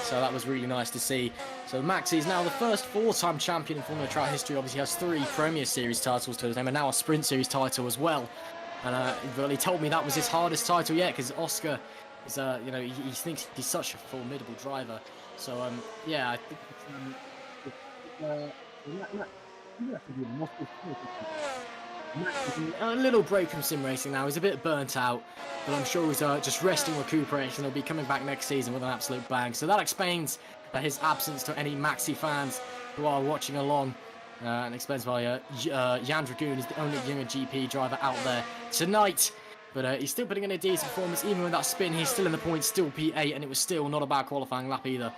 So that was really nice to see. So Maxi is now the first 4-time champion in Formula Track history. Obviously has 3 Premier Series titles to his name and now a Sprint Series title as well. And he told me that was his hardest title yet because Oscar is, he thinks he's such a formidable driver. So yeah, I think a little break from sim racing now. He's a bit burnt out, but I'm sure he's just resting, recuperating. He'll be coming back next season with an absolute bang. So that explains his absence to any Maxi fans who are watching along, and explains why Jan Dragoon is the only younger GP driver out there tonight. But he's still putting in a decent performance. Even with that spin, he's still in the points, still P8, and it was still not a bad qualifying lap either.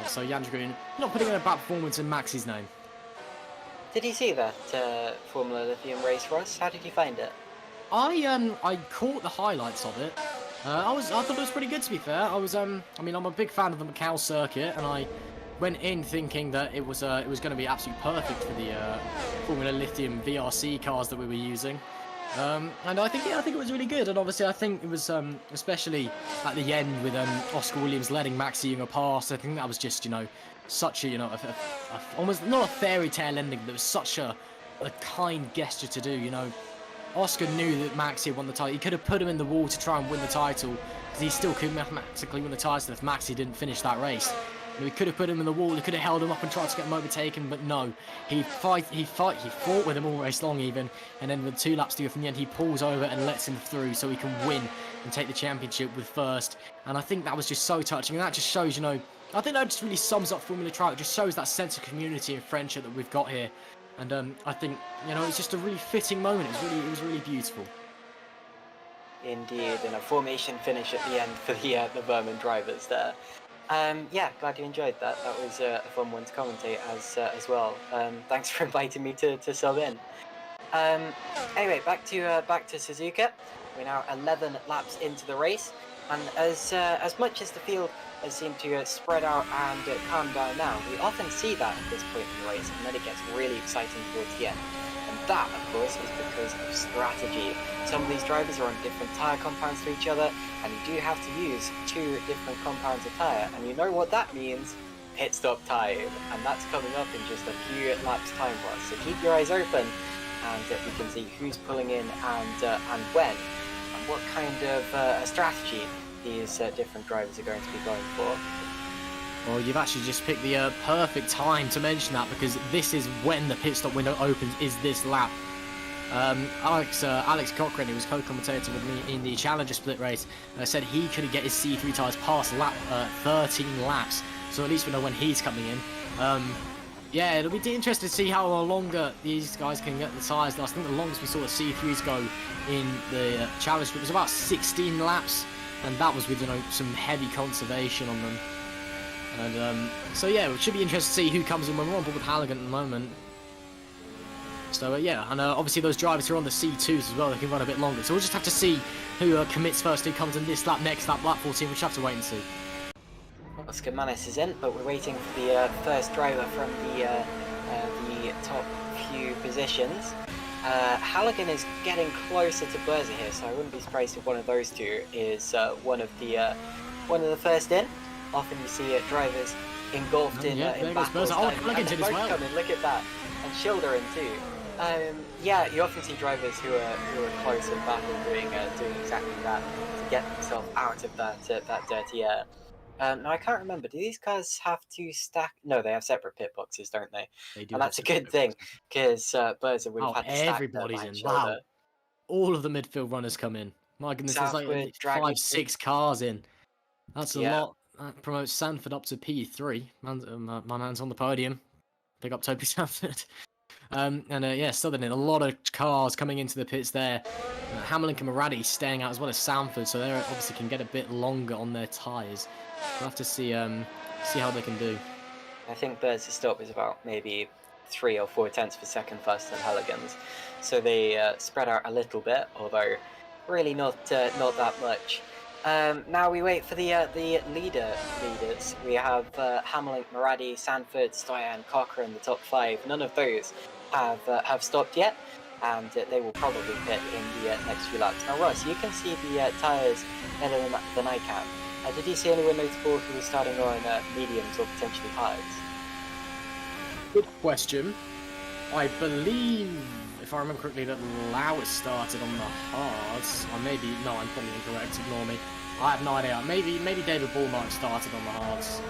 So Jan Dragoon not putting in a bad performance in Maxi's name. Did you see that Formula Lithium race, Ross? How did you find it? I caught the highlights of it. I thought it was pretty good, to be fair. I'm a big fan of the Macau circuit, and I went in thinking that it was going to be absolutely perfect for the Formula Lithium VRC cars that we were using. And I think it was really good. And obviously, I think it was especially at the end with Oscar Williams letting Maxi Junger pass. I think that was just such a almost not a fairy tale ending, but it was such a kind gesture to do. Oscar knew that Maxi won the title. He could have put him in the wall to try and win the title because he still could mathematically win the title if Maxi didn't finish that race. He could have put him in the wall. He could have held him up and tried to get him overtaken, but no. He fought with him all race long even, and then with 2 laps to go from the end, he pulls over and lets him through so he can win and take the championship with first. And I think that was just so touching, and that just shows, I think that just really sums up Formula Track. It just shows that sense of community and friendship that we've got here. And I think, it's just a really fitting moment. It was really beautiful. Indeed, and a formation finish at the end for the Vermin drivers there. Yeah, glad you enjoyed that. That was a fun one to commentate as well. Thanks for inviting me to sub in. Anyway, back to Suzuka. We're now 11 laps into the race, and as much as the field seem to spread out and calm down now. We often see that at this point in the race, and then it gets really exciting towards the end. And that, of course, is because of strategy. Some of these drivers are on different tyre compounds to each other, and you do have to use 2 different compounds of tyre. And you know what that means? Pit stop time. And that's coming up in just a few laps time for us. So keep your eyes open, and we can see who's pulling in and when, and what kind of strategy these different drivers are going to be going for. Well, you've actually just picked the perfect time to mention that, because this is when the pit stop window opens, is this lap. Alex Cochrane, who was co-commentator with me in the Challenger split race, said he couldn't get his C3 tyres past lap 13 laps, so at least we know when he's coming in. Yeah, it'll be interesting to see how longer these guys can get the tyres. I think the longest we saw the C3s go in the Challenge group was about 16 laps, and that was with, you know, some heavy conservation on them. And so yeah, it should be interesting to see who comes in when we're on board with Halligan at the moment. So yeah, and obviously those drivers who are on the C2s as well, they can run a bit longer. So we'll just have to see who commits first, who comes in this lap, next lap, lap 14. We'll just have to wait and see. Oscar Manis is in, but we're waiting for the first driver from the top few positions. Halligan is getting closer to Berza here, so I wouldn't be surprised if one of those two is one of the first in. Often you see drivers engulfed in battles. Oh, Halligan did as well. Coming, look at that, and Schilder in too. Yeah, you often see drivers who are close in battle doing exactly that to get themselves out of that dirty air. Now I can't remember. Do these cars have to stack? No, they have separate pit boxes, don't they? They do, and that's a good thing, because Berza would have had to stack everybody's in. Schilder. Wow, all of the midfield runners come in. My goodness, Southwood, there's like 5-6 cars in. That's a lot. That promotes Sanford up to P3. My man's on the podium. Pick up Toby Sanford. Yeah, Southern in. A lot of cars coming into the pits there. Hamlin and Maradi staying out as well as Sanford, so they obviously can get a bit longer on their tyres. We'll have to see how they can do. I think Bird's stop is about maybe 3 or 4 tenths of a second faster than Halligan's, so they spread out a little bit, although really not that much. Now we wait for the leaders. We have Hamlin, Maradi, Sanford, Stoyan, Cochrane, the top 5. None of those have stopped yet, and they will probably pit in the next few laps. Now, Ross, you can see the tyres better than I can. Did you see anyone notable who was starting on mediums or potentially highs? Good question. I believe, if I remember correctly, that Lowis started on the hards. Or maybe, no, I'm probably incorrect, ignore me. I have no idea. Maybe David Ball might have started on the hards.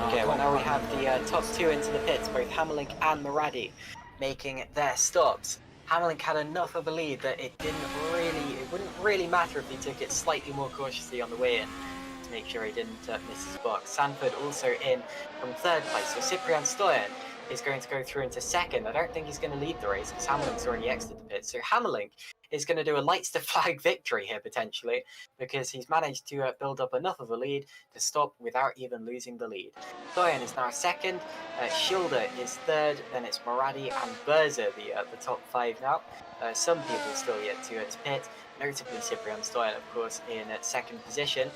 Okay, well now we have the top 2 into the pits, both Hammerlink and Maradi, making their stops. Hammerlink had enough of a lead that it wouldn't really matter if he took it slightly more cautiously on the way in, to make sure he didn't miss his box. Sanford also in from 3rd place, so Cyprian Stoyan is going to go through into 2nd. I don't think he's going to lead the race because Hammerlink's already exited the pit. So Hammerlink is going to do a lights to flag victory here potentially, because he's managed to build up enough of a lead to stop without even losing the lead. Stoyan is now 2nd, Schilder is 3rd, then it's Maradi and Berza, the top 5 now. Some people still yet to pit, notably Cyprian Stoyan, of course, in 2nd position.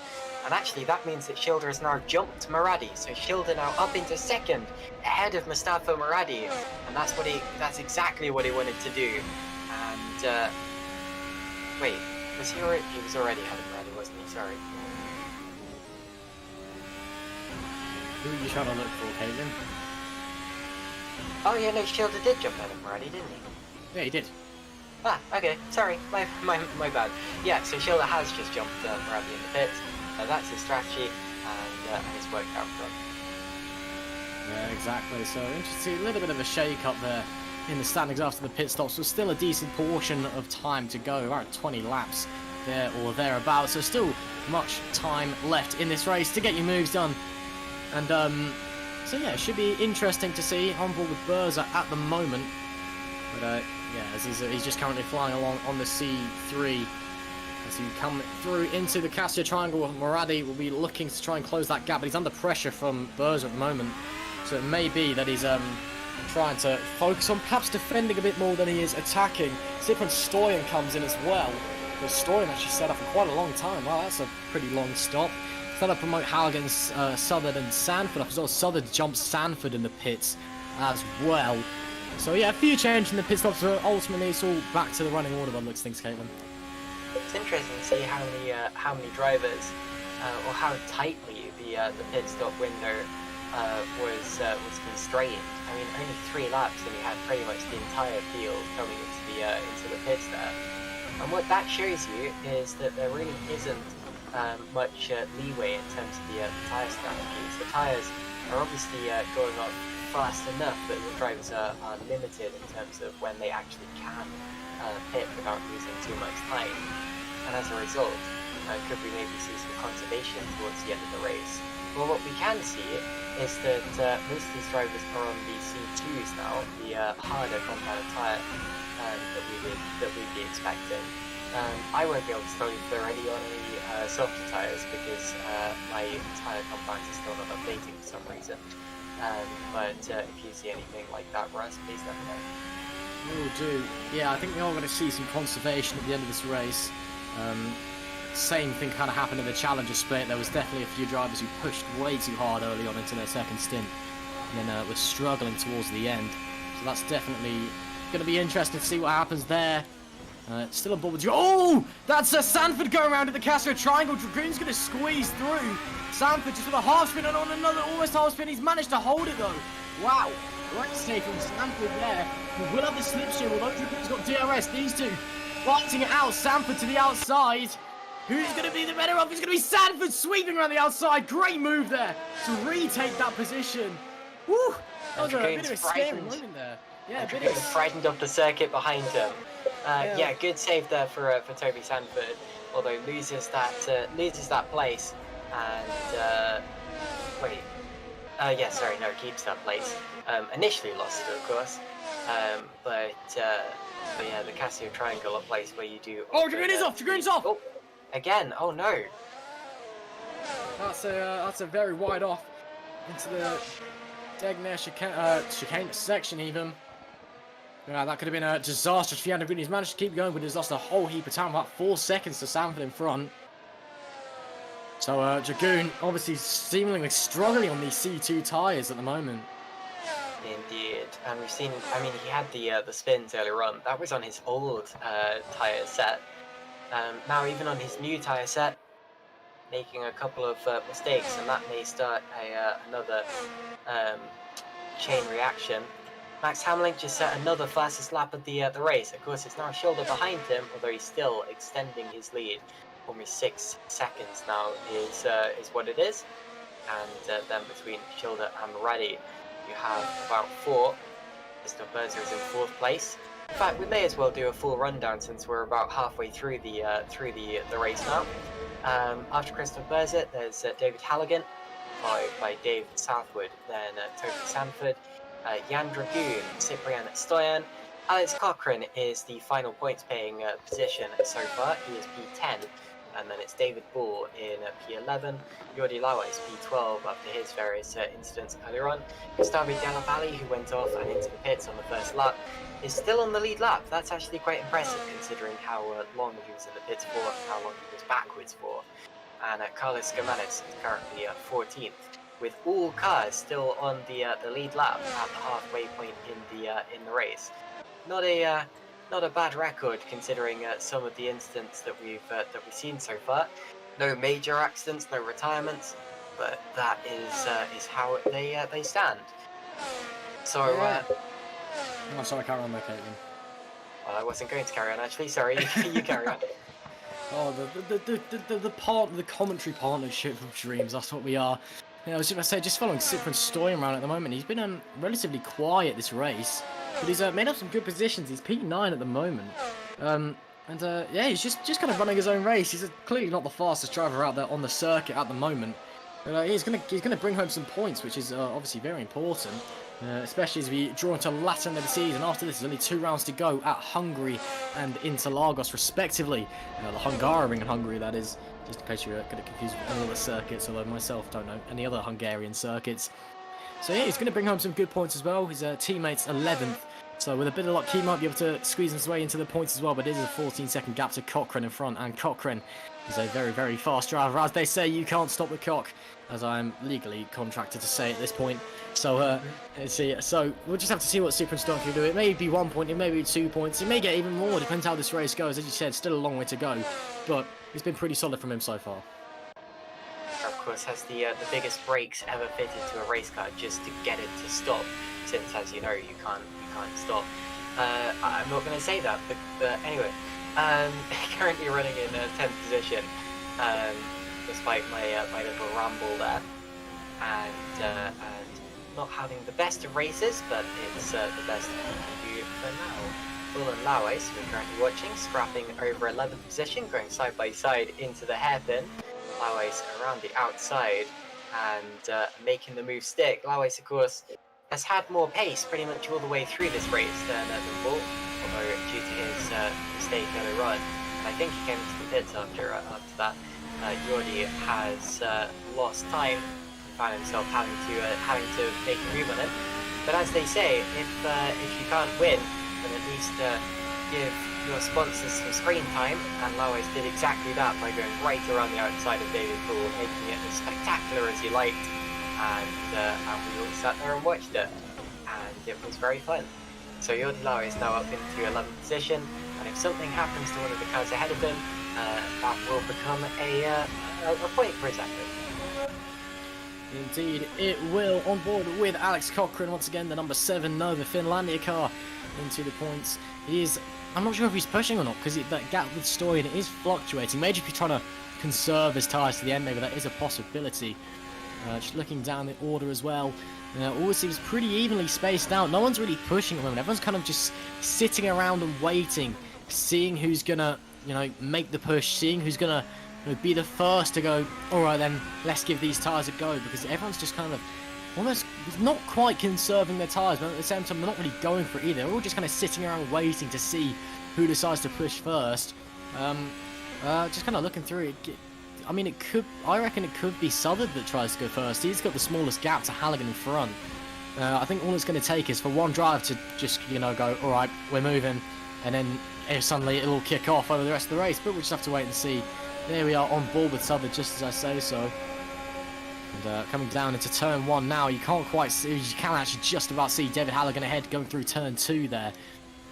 And actually that means that Schilder has now jumped Maradi, so Schilder now up into 2nd, ahead of Mustafa Maradi, and that's exactly what he wanted to do. And wait, he was already ahead of Maradi, wasn't he? Sorry. Who are you trying to look for, Caitlin? Oh yeah, no, Schilder did jump ahead of Maradi, didn't he? Yeah, he did. Ah, okay, sorry, my bad. Yeah, so Schilder has just jumped Maradi in the pits. That's his strategy, and it's worked out for him. Yeah, exactly. So interesting, a little bit of a shake-up there in the standings after the pit stops. So still a decent portion of time to go, around 20 laps there or thereabouts. So still much time left in this race to get your moves done. And so yeah, it should be interesting to see on board with Berza at the moment. But yeah, as he's just currently flying along on the C3. As you come through into the Cassia Triangle, Maradi will be looking to try and close that gap, but he's under pressure from Berza at the moment. So it may be that he's trying to focus on perhaps defending a bit more than he is attacking. Cyprian Stoyan comes in as well. But Stoyan actually set up for quite a long time. Wow, that's a pretty long stop. fellow promote Halligan, Southern, and Sanford. I saw Southern jump Sanford in the pits as well. So yeah, a few changes in the pit stops, but ultimately it's all back to the running order by looks things, Caitlin. It's interesting to see how many drivers or how tightly the pit stop window was constrained. I mean, only 3 laps, and you had pretty much the entire field coming into the pits there. And what that shows you is that there really isn't much leeway in terms of the tyre strategies. The tyres are obviously going up fast enough that the drivers are limited in terms of when they actually can pit without losing too much time. And as a result, could we maybe see some conservation towards the end of the race? Well, what we can see is that most of these drivers are on the C2s now, the harder compounded tyre that we'd be expecting. I won't be able to tell you if they're already on any softer tyres because my tyre compounds are still not updating for some reason. But if you see anything like that, Russ, please let me know. Will do. Yeah, I think we are going to see some conservation at the end of this race. Same thing kind of happened in the Challenger split. There was definitely a few drivers who pushed way too hard early on into their second stint, and then were struggling towards the end. So that's definitely going to be interesting to see what happens there. Still on board with you. Oh, that's Sanford going around at the Castro Triangle. Dragoon's going to squeeze through. Sanford just with a half spin and on another almost half spin. He's managed to hold it though. Wow. Great save from Sanford there. We will have the slipstream, although Dragoon's got DRS. These two fighting it out. Sanford to the outside. Who's going to be the better off? It's going to be Sanford sweeping around the outside. Great move there to retake that position. Woo! That was a bit of a scary moment there. Yeah, a bit frightened of the circuit behind him. Yeah, good save there for Toby Sanford. Although loses that place and keeps that place. Initially lost it, of course. But yeah, the Casio Triangle, a place where you do. Oh, Dragoon's off! Dragoon's off! Oh, again! Oh no! That's a very wide off into the Degner chicane section even. Yeah, that could have been a disastrous for Dragoon. He's managed to keep going, but he's lost a whole heap of time, about 4 seconds to Sanford in front. So Dragoon obviously seemingly struggling on these C2 tyres at the moment. Indeed, and we've seen. I mean, he had the spins earlier on. That was on his old tyre set. Now, even on his new tyre set, making a couple of mistakes, and that may start another chain reaction. Max Hamlin just set another fastest lap of the race. Of course, it's now a shoulder behind him, although he's still extending his lead. Almost 6 seconds now is what it is. And then between shoulder and ready, you have about 4. Mr. Berzer is in 4th place. In fact, we may as well do a full rundown since we're about halfway through the race now. After Christopher Berzer, there's David Halligan, followed by Dave Southwood, then Toby Sanford, Jan Dragoon, Cyprian Stoyan. Alex Cochrane is the final points paying position so far. He is P10. And then it's David Bull in P11, Jordi Lawa is P12 after his various incidents earlier on. Gustavo Della Valle, who went off and into the pits on the first lap, is still on the lead lap. That's actually quite impressive considering how long he was in the pits for and how long he was backwards for. And Carlos Gamanis is currently 14th, with all cars still on the lead lap at the halfway point in the race. Not a bad record considering some of the incidents that we've seen so far. No major accidents, no retirements, but that is how they stand. So. Oh, sorry, carry on there, Caitlin. Well, I wasn't going to carry on actually. Sorry, you carry on. Oh, the commentary partnership of dreams. That's what we are. I was going to say, just following Cyprian Stoyan around at the moment. He's been relatively quiet this race, but he's made up some good positions. He's P9 at the moment, yeah, he's just kind of running his own race. He's clearly not the fastest driver out there on the circuit at the moment, but he's gonna bring home some points, which is obviously very important, especially as we draw into the latter end of the season. After this, there's only 2 rounds to go at Hungary and Interlagos, respectively. The Hungaroring and Hungary, that is. Just in case you're getting confused with any other circuits, although myself don't know any other Hungarian circuits. So yeah, he's going to bring home some good points as well. His teammates 11th So with a bit of luck, he might be able to squeeze his way into the points as well, but it is a 14-second gap to Cochrane in front, and Cochrane is a very, very fast driver. As they say, you can't stop the cock, as I'm legally contracted to say at this point. So, let's see. So we'll just have to see what Super and Stonk can do. It may be 1 point, it may be 2 points, it may get even more, depends how this race goes. As you said, still a long way to go, but it's been pretty solid from him so far. Of course, has the biggest brakes ever fitted to a race car just to get it to stop, since, as you know, you can't stop. I'm not going to say that, but anyway, currently running in 10th position, despite my little ramble there, and not having the best of races, but it's the best I can do for now. Bull and Lawes, who we're currently watching, scrapping over 11th position, going side by side into the hairpin. Lawes around the outside and making the move stick. Lawes, of course, has had more pace pretty much all the way through this race than Bull, although due to his mistake earlier on, and I think he came into the pits after that. Jordi has lost time and found himself having to make a move on it. But as they say, if you can't win, then at least give your sponsors some screen time, and Lawes did exactly that by going right around the outside of David Poole, making it as spectacular as he liked, and we all sat there and watched it, and it was very fun. So Jordi Lawes is now up into 11th position, and if something happens to one of the cars ahead of him, that will become a point for his effort. Indeed, it will. On board with Alex Cochrane, once again, the number 7 Nova Finlandia car into the points. I'm not sure if he's pushing or not, because that gap with Stoyan is fluctuating. Maybe if you're trying to conserve his tyres to the end, maybe that is a possibility. Just looking down the order as well, all seems pretty evenly spaced out. No one's really pushing at the moment. Everyone's kind of just sitting around and waiting, seeing who's gonna, make the push, seeing who's gonna be the first to go, all right then, let's give these tyres a go, because everyone's just kind of almost not quite conserving their tyres, but at the same time they're not really going for it either. They're all just kind of sitting around waiting to see who decides to push first. Just kind of looking through it. I mean, I reckon it could be Southard that tries to go first. He's got the smallest gap to Halligan in front. I think all it's going to take is for one drive to just, go, all right, we're moving, and then suddenly it'll kick off over the rest of the race, but we'll just have to wait and see. There we are, on board with Southard, just as I say so. And coming down into turn 1 now, you can't quite see, you can actually just about see David Halligan ahead going through turn 2 there.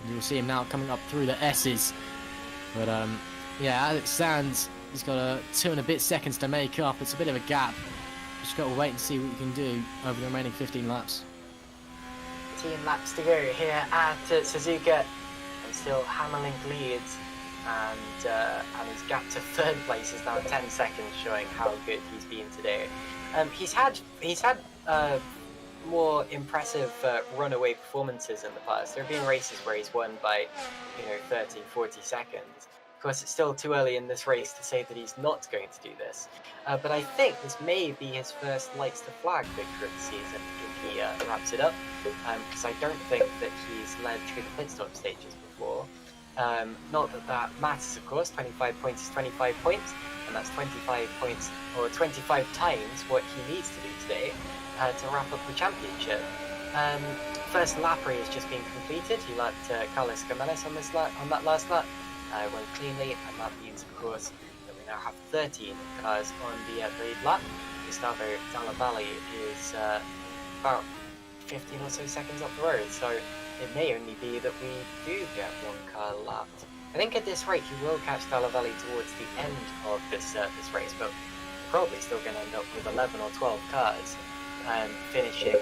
And you'll see him now coming up through the S's. But yeah, as it stands, he's got 2 and a bit seconds to make up. It's a bit of a gap. Just got to wait and see what we can do over the remaining 15 laps. 15 laps to go here at Suzuka, and still Hammerlink leads, and his gap to 3rd place is now 10 seconds, showing how good he's been today. He's had more impressive runaway performances in the past. There have been races where he's won by 30, 40 seconds. Of course, it's still too early in this race to say that he's not going to do this, but I think this may be his first lights to flag victory of the season if he wraps it up, because I don't think that he's led through the pit stop stages before. Not that matters, of course. 25 points is 25 points, and that's 25 points, or 25 times what he needs to do today to wrap up the championship. First lap has just been completed. He lapped Carlos Jimenez on that last lap. Went cleanly, and that means, of course, that we now have 13 cars on the lead lap. Gustavo Dalla Valle is about 15 or so seconds up the road, so it may only be that we do get 1 car lapped. I think at this rate he will catch Dalla Valle towards the end of this race, but probably still going to end up with 11 or 12 cars, finishing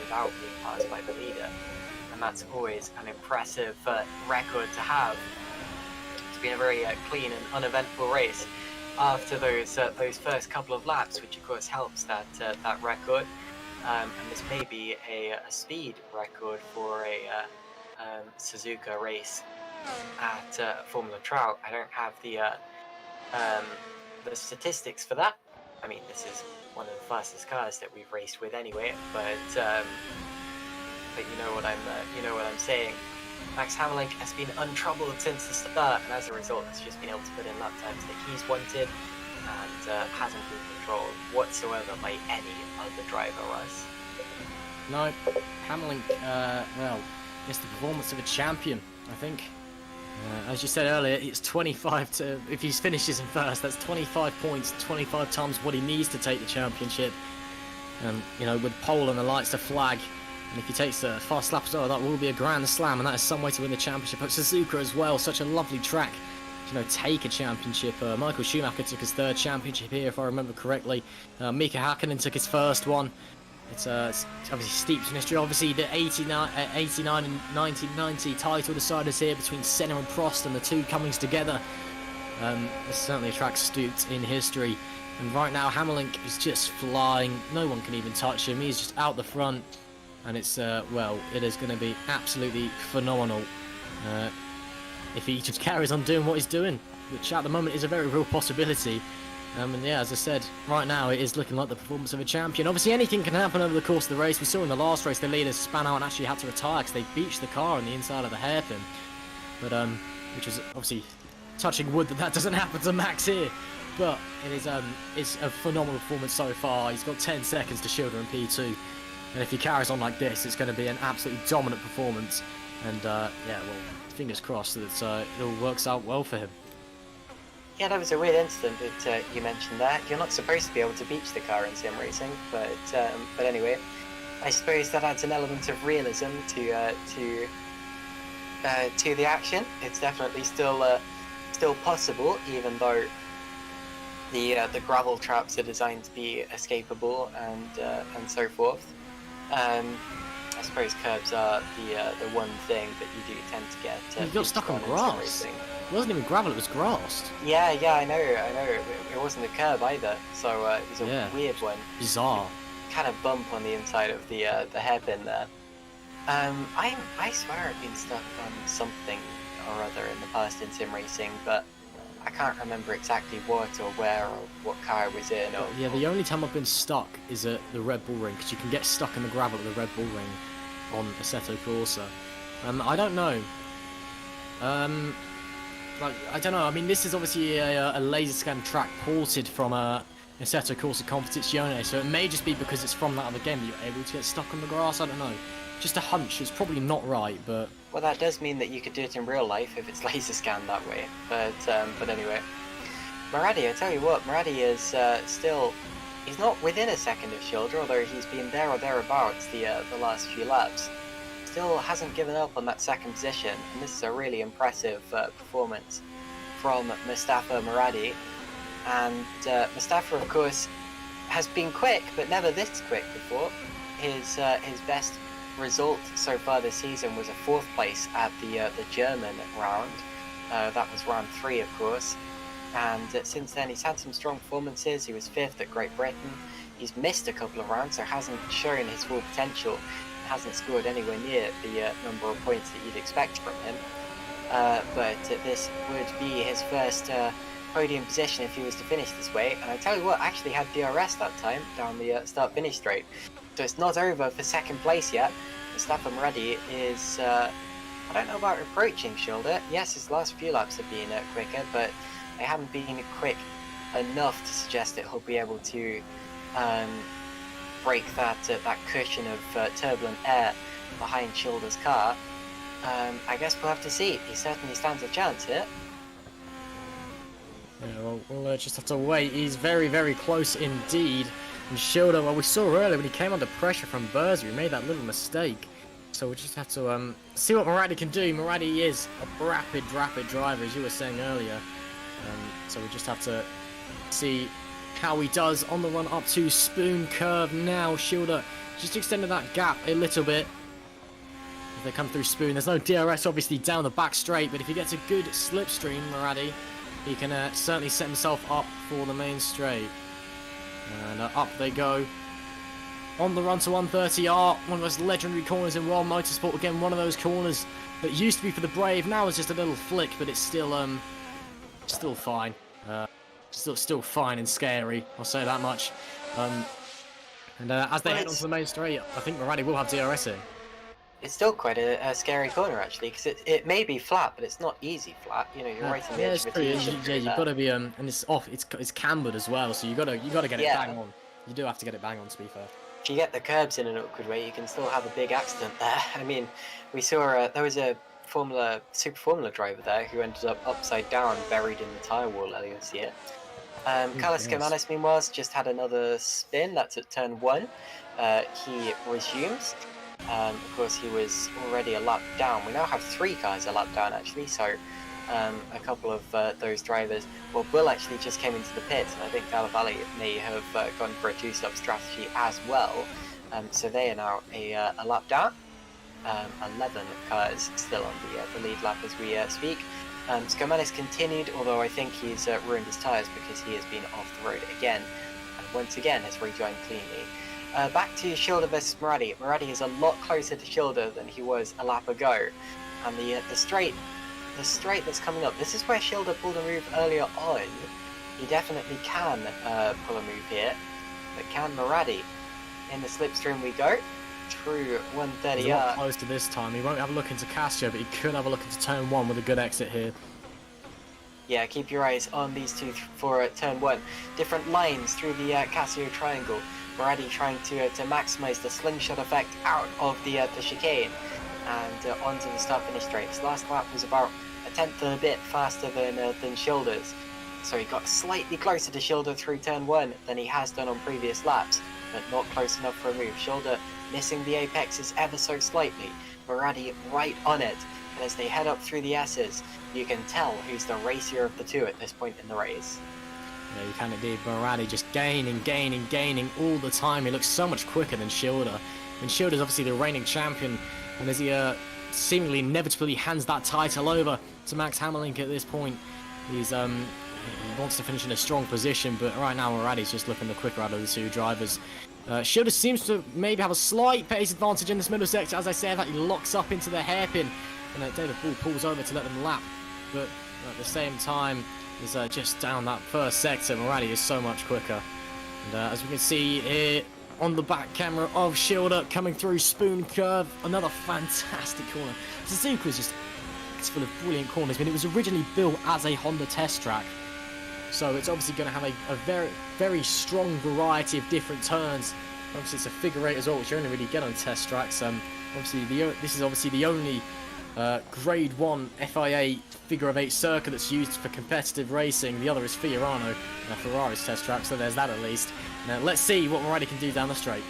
without being passed by the leader, and that's always an impressive record to have. Been a very clean and uneventful race after those first couple of laps, which of course helps that record. And this may be a speed record for a Suzuka race at Formula Trout. I don't have the statistics for that. I mean, this is one of the fastest cars that we've raced with anyway, but you know what I'm saying. Max Hammerlink has been untroubled since the start, and as a result has just been able to put in lap times that he's wanted, and hasn't been controlled whatsoever by any other driver, Russ. No, Hammerlink, well, it's the performance of a champion, I think. As you said earlier, it's 25 to, if he finishes in first, that's 25 points, 25 times what he needs to take the championship. You know, with pole and the lights to flag, and if he takes the fast lap as well, that will be a grand slam, and that is some way to win the championship. But Suzuka as well, such a lovely track, you know, take a championship. Michael Schumacher took his 3rd championship here, if I remember correctly. Mika Hakkinen took his 1st one. It's obviously steeped in history. Obviously, the 89 and 1990 title deciders here between Senna and Prost, and the two comings together. It's certainly a track steeped in history. And right now, Hammerlink is just flying. No one can even touch him. He's just out the front. And it's, well, it is going to be absolutely phenomenal if he just carries on doing what he's doing, which at the moment is a very real possibility. And yeah, as I said, right now it is looking like the performance of a champion. Obviously, anything can happen over the course of the race. We saw in the last race the leaders span out and actually had to retire because they beached the car on the inside of the hairpin. But which is obviously touching wood that doesn't happen to Max here. But it is it's a phenomenal performance so far. He's got 10 seconds to Schilder in P2, and if he carries on like this, it's going to be an absolutely dominant performance. And yeah, well, fingers crossed that it all works out well for him. Yeah, that was a weird incident that you mentioned there. You're not supposed to be able to beach the car in sim racing, but anyway, I suppose that adds an element of realism to the action. It's definitely still possible, even though the gravel traps are designed to be escapable and so forth. I suppose curbs are the one thing that you do tend to get. You got stuck on grass. It wasn't even gravel; it was grass. Yeah, I know. It wasn't a curb either, so it was a weird one. Bizarre. Kind of bump on the inside of the hairpin there. I swear I've been stuck on something or other in the past in sim racing, but I can't remember exactly what or where or what car I was in. Yeah, the only time I've been stuck is at the Red Bull Ring, because you can get stuck in the gravel at the Red Bull Ring on Assetto Corsa. I don't know. Like, I don't know. I mean, this is obviously a laser scan track ported from Assetto Corsa Competizione, so it may just be because it's from that other game that you're able to get stuck on the grass. I don't know. Just a hunch. It's probably not right, but... Well, that does mean that you could do it in real life if it's laser scanned that way. But anyway, Maradi, I tell you what, Maradi is still... He's not within a second of Schilder, although he's been there or thereabouts the last few laps. Still hasn't given up on that second position, and this is a really impressive performance from Mustafa Maradi. And Mustafa, of course, has been quick, but never this quick before. His best result so far this season was a 4th place at the German round. That was round 3, of course. And since then, he's had some strong performances. He was 5th at Great Britain. He's missed a couple of rounds, so hasn't shown his full potential. Hasn't scored anywhere near the number of points that you'd expect from him. But this would be his first podium position if he was to finish this way. And I tell you what, actually had DRS that time down the start-finish straight. So it's not over for second place yet. Mustafa Maradi is, I don't know about approaching Schilder. Yes, his last few laps have been quicker, but they haven't been quick enough to suggest that he'll be able to break that cushion of turbulent air behind Schilder's car. I guess we'll have to see. He certainly stands a chance here. Yeah, well, we'll just have to wait. He's very, very close indeed. And Schilder, well, we saw earlier when he came under pressure from Berger, he made that little mistake. So we just have to see what Maradi can do. Maradi is a rapid driver, as you were saying earlier. So we just have to see how he does on the run up to Spoon Curve now. Schilder just extended that gap a little bit. If they come through Spoon, there's no DRS obviously down the back straight, but if he gets a good slipstream, Maradi, he can certainly set himself up for the main straight. And up they go. On the run to 130R, one of those legendary corners in World Motorsport. Again, one of those corners that used to be for the Brave, now it's just a little flick, but it's still fine. Still fine and scary, I'll say that much. And as they head onto the main straight, I think Maradi will have DRS in. It's still quite a scary corner actually, because it may be flat, but it's not easy flat. You know, you're right in the edge of it. Yeah, you've got to be and it's off. It's cambered as well, so you got to get it bang on. You do have to get it bang on, to be fair. if you get the curbs in an awkward way, you can still have a big accident there. I mean, we saw there was a Super Formula driver there who ended up upside down, buried in the tyre wall earlier this year. Carlos Yes. Comanis, meanwhile, just had another spin. That's at turn 1. He resumes. Of course, he was already a lap down. We now have 3 cars a lap down, actually, so a couple of those drivers. Well, Bull actually just came into the pits, and I think Gallivali may have gone for a 2-stop strategy as well. So they are now a lap down. 11 cars still on the lead lap as we speak. Scomanis continued, although I think he's ruined his tyres because he has been off the road again, and once again has rejoined cleanly. Back to Schilder versus Maradi. Maradi is a lot closer to Schilder than he was a lap ago, and the straight that's coming up, this is where Schilder pulled a move earlier on. He definitely can pull a move here, but can Maradi? In the slipstream we go. Through 130. He's a lot close to this time. He won't have a look into Casio, but he could have a look into turn 1 with a good exit here. Yeah, keep your eyes on these two for turn 1. Different lines through the Casio triangle. Maradi trying to maximise the slingshot effect out of the chicane and onto the start-finish straight. His last lap was about a tenth and a bit faster than Schilder's, so he got slightly closer to Schilder through turn 1 than he has done on previous laps, but not close enough for a move. Schilder missing the apexes ever so slightly. Maradi right on it, and as they head up through the S's, you can tell who's the racier of the two at this point in the race. Yeah, you can indeed. Maradi just gaining all the time. He looks so much quicker than Schilder. And Schilder's obviously the reigning champion, and as he seemingly inevitably hands that title over to Max Hammerlink at this point, he wants to finish in a strong position, but right now Maradi's just looking the quicker out of the two drivers. Schilder seems to maybe have a slight pace advantage in this middle sector. As I said, that he locks up into the hairpin, and David Bull pulls over to let them lap. But at the same time, is just down that first sector, Maradi is so much quicker. And as we can see here on the back camera of Schilder coming through Spoon Curve, another fantastic corner. Suzuka is just full of brilliant corners. I mean, it was originally built as a Honda test track, so it's obviously going to have a very, very strong variety of different turns. Obviously, it's a figure 8 as well, which you only really get on test tracks. This is obviously the only Grade 1 FIA figure of 8 circuit that's used for competitive racing. The other is Fiorano, Ferrari's test track, so there's that at least. Now, let's see what Maradi can do down the straight.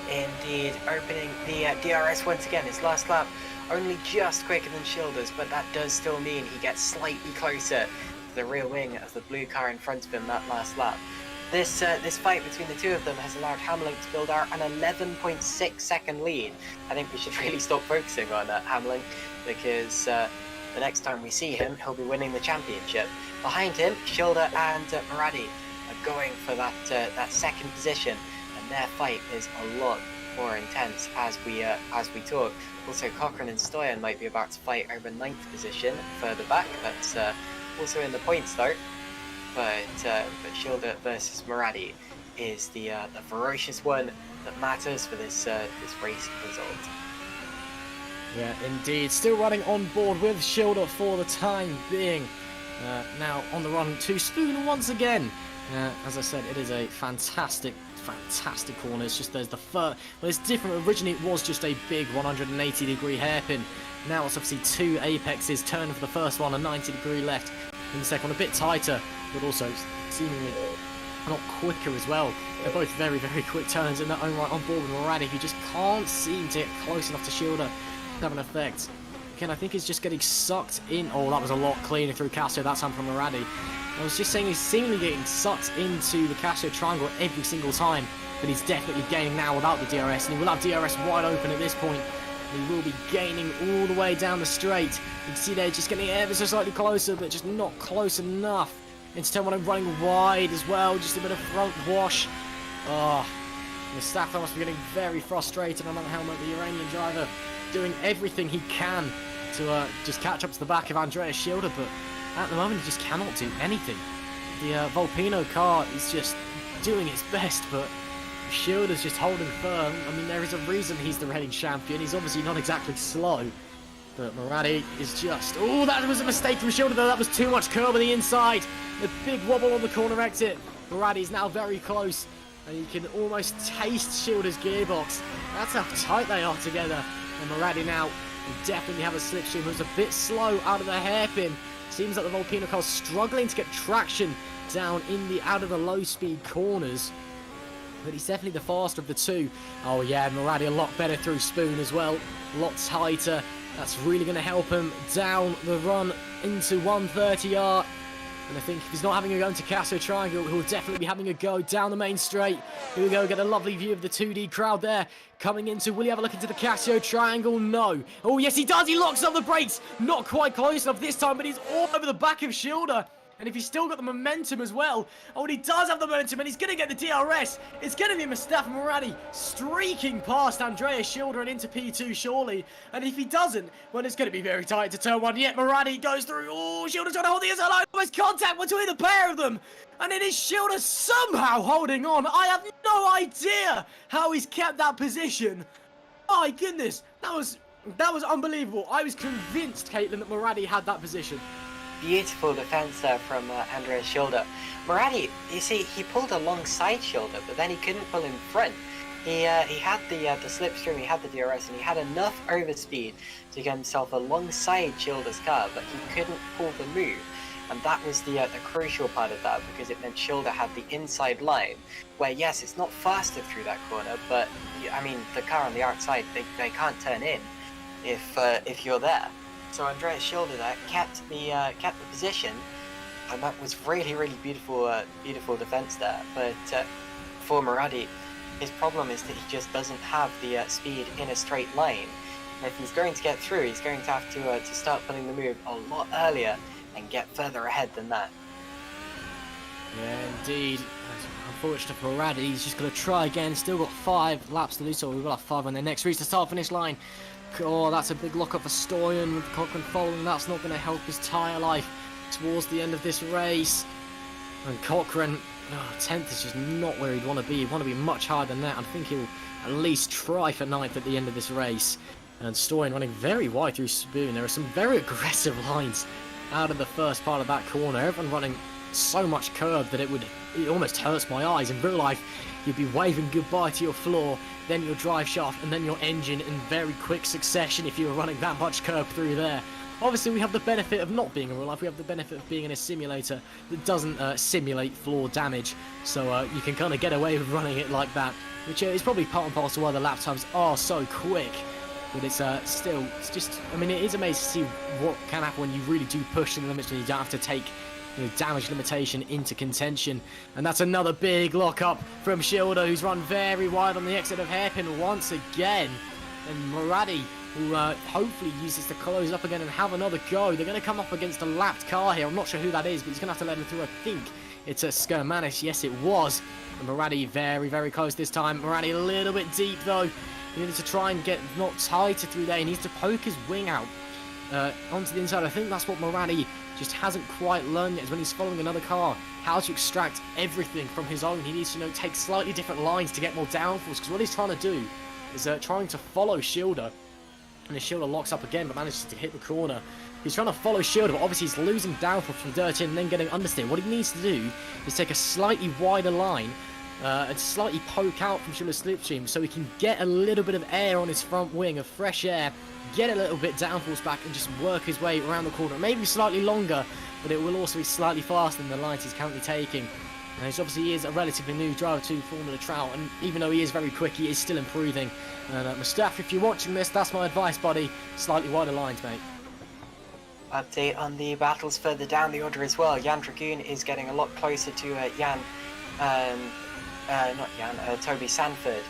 Indeed, opening the DRS once again. His last lap only just quicker than Schilder's, but that does still mean he gets slightly closer to the rear wing of the blue car in front of him that last lap. This fight between the two of them has allowed Hamlin to build out an 11.6 second lead. I think we should really stop focusing on Hamlin, because the next time we see him, he'll be winning the championship. Behind him, Schilder and Maradi are going for that second position, and their fight is a lot more intense as we talk. Also, Cochrane and Stoyan might be about to fight over 9th position further back. That's also in the points though. But Schilder versus Maradi is the ferocious one that matters for this race result. Yeah, indeed. Still running on board with Schilder for the time being. Now on the run to Spoon once again. As I said, it is a fantastic corner. It's just there's the first. Well, it's different. Originally, it was just a big 180-degree hairpin. Now it's obviously 2 apexes. Turn for the first one, a 90-degree left. In the second one, a bit tighter, but also seemingly a lot quicker as well. They're both very, very quick turns in their own right on board with Maradi, who just can't seem to get close enough to Schilder to have an effect. Again, I think he's just getting sucked in. Oh, that was a lot cleaner through Casio that time from Maradi. I was just saying he's seemingly getting sucked into the Casio triangle every single time, but he's definitely gaining now without the DRS, and he will have DRS wide open at this point. He will be gaining all the way down the straight. You can see they're just getting ever so slightly closer, but just not close enough. Into turn 1, running wide as well, just a bit of front wash. Oh, Mustafa must be getting very frustrated on that helmet. The Iranian driver doing everything he can to just catch up to the back of Andreas Schilder, but at the moment he just cannot do anything. The Volpino car is just doing its best, but Schilder's just holding firm. I mean, there is a reason he's the reigning champion. He's obviously not exactly slow, but Maradi is just... Oh, that was a mistake from Schilder, though. That was too much curb on the inside. A big wobble on the corner exit. Maradi's now very close and you can almost taste Schilder's gearbox. That's how tight they are together. And Maradi now will definitely have a slipstream who's a bit slow out of the hairpin. Seems like the Volcano car's struggling to get traction down in the out of the low speed corners. But he's definitely the faster of the two. Oh yeah, Maradi a lot better through Spoon as well. A lot tighter. That's really going to help him down the run into 130R. And I think if he's not having a go into Casio Triangle, he'll definitely be having a go down the main straight. Here we go, get a lovely view of the 2D crowd there. Coming into, will he have a look into the Casio Triangle? No. Oh yes he does, he locks up the brakes. Not quite close enough this time, but he's all over the back of Schilder. And if he's still got the momentum as well, oh, and he does have the momentum, and he's going to get the DRS. It's going to be Mustafa Maradi streaking past Andreas Schilder and into P2 surely. And if he doesn't, well, it's going to be very tight to turn one. Yet Maradi goes through. Oh, Schilder's trying to hold the inside line. Almost contact between the pair of them. And it is Schilder somehow holding on. I have no idea how he's kept that position. My goodness, that was unbelievable. I was convinced, Caitlin, that Maradi had that position. Beautiful defense there from Andreas Schilder. Maradi, you see, he pulled alongside Schilder, but then he couldn't pull in front. He had the slipstream, he had the DRS, and he had enough overspeed to get himself alongside Schilder's car, but he couldn't pull the move. And that was the crucial part of that, because it meant Schilder had the inside line, where yes, it's not faster through that corner, but I mean, the car on the outside, they can't turn in if you're there. So Andreas Schilder there kept the position, and that was really beautiful defense there. But for Maradi, his problem is that he just doesn't have the speed in a straight line. And if he's going to get through, he's going to have to start pulling the move a lot earlier and get further ahead than that. Yeah, indeed. Unfortunate for Maradi, he's just going to try again. Still got 5 laps to do, so we've got 5 on their next reach to start-finish line. Oh, that's a big lock-up for Stoyan with Cochrane following. That's not going to help his tyre life towards the end of this race. And Cochrane, 10th is just not where he'd want to be. He'd want to be much higher than that. I think he'll at least try for 9th at the end of this race. And Stoyan running very wide through Spoon. There are some very aggressive lines out of the first part of that corner. Everyone running so much curve that it almost hurts my eyes. In real life, you'd be waving goodbye to your floor, then your drive shaft, and then your engine in very quick succession if you were running that much curve through there. Obviously, we have the benefit of not being in real life. We have the benefit of being in a simulator that doesn't simulate floor damage. So you can kind of get away with running it like that, which is probably part and parcel why the lap times are so quick. But it's still, it's just, I mean, it is amazing to see what can happen when you really do push the limits when you don't have to take damage limitation into contention. And that's another big lock-up from Schilder, who's run very wide on the exit of hairpin once again. And Maradi, who hopefully uses to close up again and have another go. They're going to come up against a lapped car here. I'm not sure who that is, but he's going to have to let him through. I think it's a Skermanis. Yes, it was. And Maradi very close this time. Maradi a little bit deep, though. He needs to try and get not tighter through there. He needs to poke his wing out onto the inside. I think that's what Maradi just hasn't quite learned yet, is when he's following another car, how to extract everything from his own. He needs to take slightly different lines to get more downforce, because what he's trying to do is trying to follow Schilder. And if Schilder locks up again but manages to hit the corner, he's trying to follow Schilder, but obviously he's losing downforce from dirt in and then getting understeer. What he needs to do is take a slightly wider line and slightly poke out from Schilder's slipstream so he can get a little bit of air on his front wing, of fresh air, get a little bit downforce back and just work his way around the corner. Maybe slightly longer, but it will also be slightly faster than the lines he's currently taking. And he is a relatively new driver to Formula Trout, and even though he is very quick, he is still improving. And Mustafa, if you're watching this, that's my advice, buddy. Slightly wider lines, mate. Update on the battles further down the order as well. Jan Dragoon is getting a lot closer to Toby Sanford,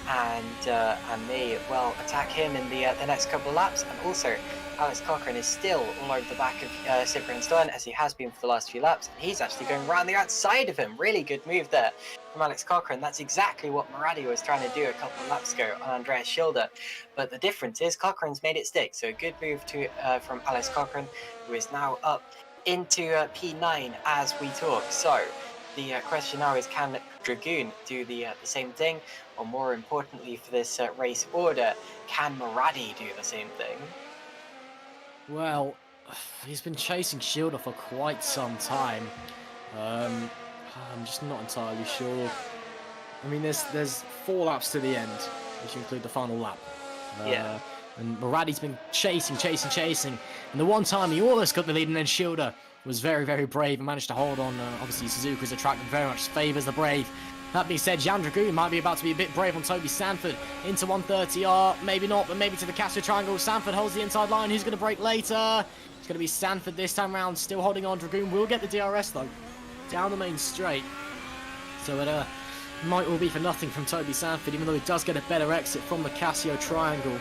and may well attack him in the next couple of laps. And also, Alex Cochrane is still all over the back of Cyprian Stern, as he has been for the last few laps. And he's actually going around the outside of him. Really good move there from Alex Cochrane. That's exactly what Maradi was trying to do a couple of laps ago on Andreas Schilder. But the difference is Cochrane's made it stick. So a good move from Alex Cochrane, who is now up into P9 as we talk. So the question now is, can Dragoon do the same thing? Or more importantly for this race order, can Maradi do the same thing? Well, he's been chasing Schilder for quite some time. I'm just not entirely sure. I mean, there's 4 laps to the end, which include the final lap. Yeah. And Maradi's been chasing. And the one time he almost got the lead, and then Schilder was very, very brave and managed to hold on. Obviously, Suzuka's a track that very much favours the brave. That being said, Jan Dragoon might be about to be a bit brave on Toby Sanford into 130R. Maybe not, but maybe to the Casio Triangle. Sanford holds the inside line. Who's going to break later? It's going to be Sanford this time round, still holding on. Dragoon will get the DRS, though, down the main straight. So it might all be for nothing from Toby Sanford, even though he does get a better exit from the Casio Triangle.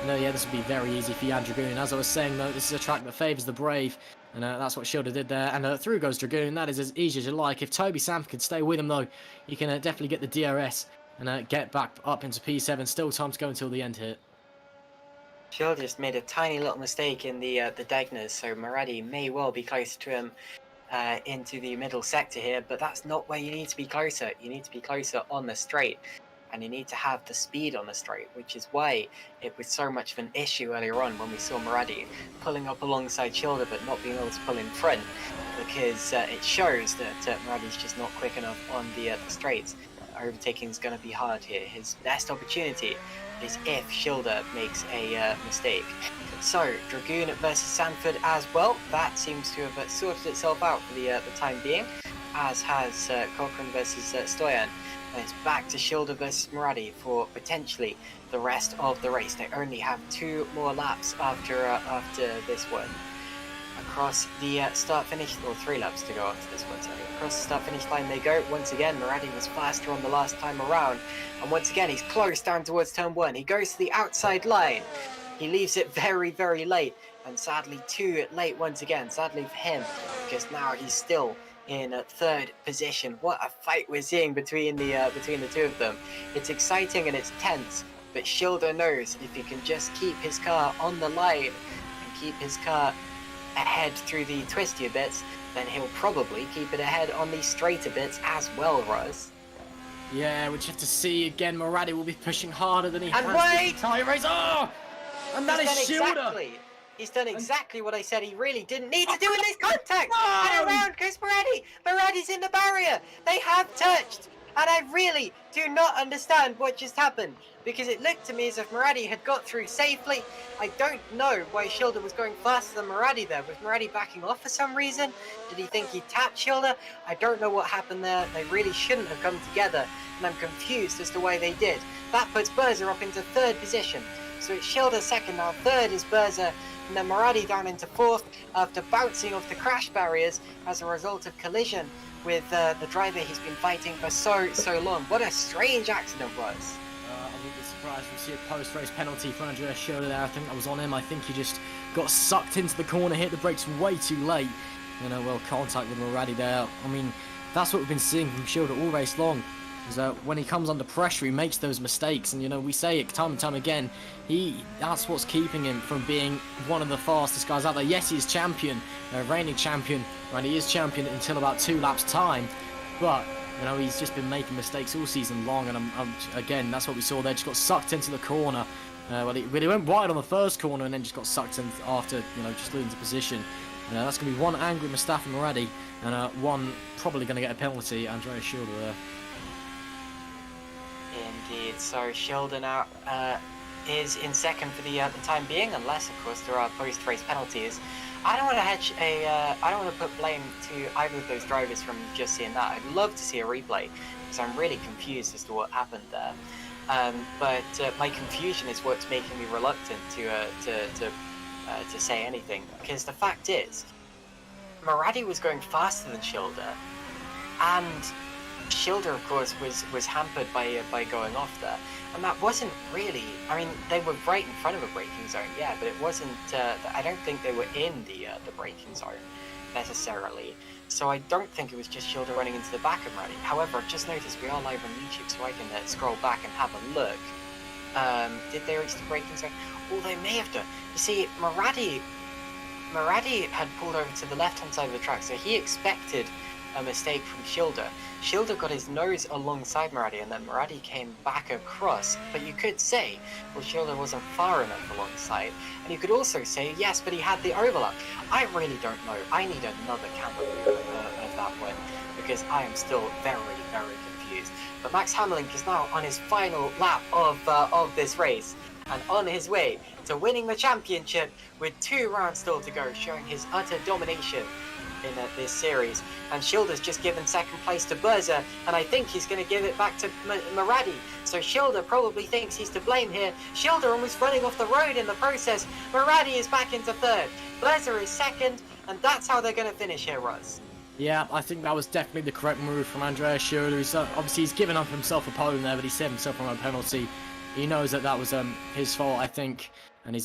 No, yeah, this would be very easy for Jan Dragoon. As I was saying, though, this is a track that favours the brave, and that's what Schilder did there. And through goes Dragoon. That is as easy as you like. If Toby Sanford could stay with him, though, you can definitely get the DRS and get back up into P7. Still time to go until the end here. Schilder just made a tiny little mistake in the Degners, so Maradi may well be closer to him into the middle sector here, but that's not where you need to be closer. You need to be closer on the straight, and you need to have the speed on the straight, which is why it was so much of an issue earlier on when we saw Maradi pulling up alongside Schilder but not being able to pull in front, because it shows that Maradi's just not quick enough on the straights. Overtaking is going to be hard here. His best opportunity is if Schilder makes a mistake. So, Dragoon versus Sanford as well. That seems to have sorted itself out for the time being, as has Cochrane versus Stoyan. And it's back to Schilder versus Maradi for potentially the rest of the race. They only have 2 more laps after this one. Across the start-finish, or 3 laps to go after this one, sorry. Across the start-finish line they go. Once again, Maradi was faster on the last time around. And once again, he's close down towards turn 1. He goes to the outside line. He leaves it very, very late. And sadly, too late once again. Sadly for him, because now he's still in 3rd position. What a fight we're seeing between the 2 of them. It's exciting and it's tense. But Schilder knows if he can just keep his car on the line and keep his car ahead through the twistier bits, then he'll probably keep it ahead on the straighter bits as well, Ruz. Yeah, which you have to see again. Maradi will be pushing harder than he has wait! the entire race. Oh! And that is Schilder! He's done exactly what I said he really didn't need to do in this contact! No! And around goes Maradi! Maradi's in the barrier! They have touched! And I really do not understand what just happened, because it looked to me as if Maradi had got through safely. I don't know why Schilder was going faster than Maradi there. Was Maradi backing off for some reason? Did he think he tapped Schilder? I don't know what happened there. They really shouldn't have come together, and I'm confused as to why they did. That puts Berzer up into 3rd position. So it's Schilder 2nd now, 3rd is Berzer, and then Maradi down into 4th after bouncing off the crash barriers as a result of collision with the driver he's been fighting for so long. What a strange accident was. I wouldn't be surprised to see a post-race penalty for Andreas Schilder there. I think that was on him. I think he just got sucked into the corner, hit the brakes way too late. Well, contact with Maradi there. I mean, that's what we've been seeing from Schilder all race long. Is that when he comes under pressure, he makes those mistakes, and we say it time and time again. That's what's keeping him from being one of the fastest guys out there. Yes, he's champion, reigning champion, and he is champion until about 2 laps time. But he's just been making mistakes all season long, and again, that's what we saw there. Just got sucked into the corner. He went wide on the first corner, and then just got sucked in after just losing position. That's going to be one angry Mustafa Maradi, and one probably going to get a penalty. Andreas Schilder there. Indeed. So Schilder now is in 2nd for the time being, unless of course there are post-race penalties. I don't want to put blame to either of those drivers from just seeing that. I'd love to see a replay because I'm really confused as to what happened there. But my confusion is what's making me reluctant to say anything, because the fact is, Maradi was going faster than Schilder, and Schilder, of course, was hampered by going off there, and that wasn't really. I mean, they were right in front of a braking zone, yeah, but it wasn't. I don't think they were in the braking zone necessarily. So I don't think it was just Schilder running into the back of Maradi. However, I've just noticed we are live on YouTube, so I can scroll back and have a look. Did they reach the braking zone? Well, they may have done. You see, Maradi had pulled over to the left-hand side of the track, so he expected a mistake from Schilder. Schilder got his nose alongside Maradi, and then Maradi came back across. But you could say, well, Schilder wasn't far enough alongside. And you could also say, yes, but he had the overlap. I really don't know. I need another camera view of that one, because I am still very, very confused use. But Max Hamlink is now on his final lap of this race and on his way to winning the championship with 2 rounds still to go, showing his utter domination in this series. And Schilder's just given second place to Berza, and I think he's going to give it back to Maradi. So Schilder probably thinks he's to blame here. Schilder almost running off the road in the process. Maradi is back into third. Berza is second, and that's how they're going to finish here, Russ. Yeah, I think that was definitely the correct move from Andreas Schilder. Obviously, he's given up himself a podium there, but he saved himself from a penalty. He knows that that was his fault, I think, and he's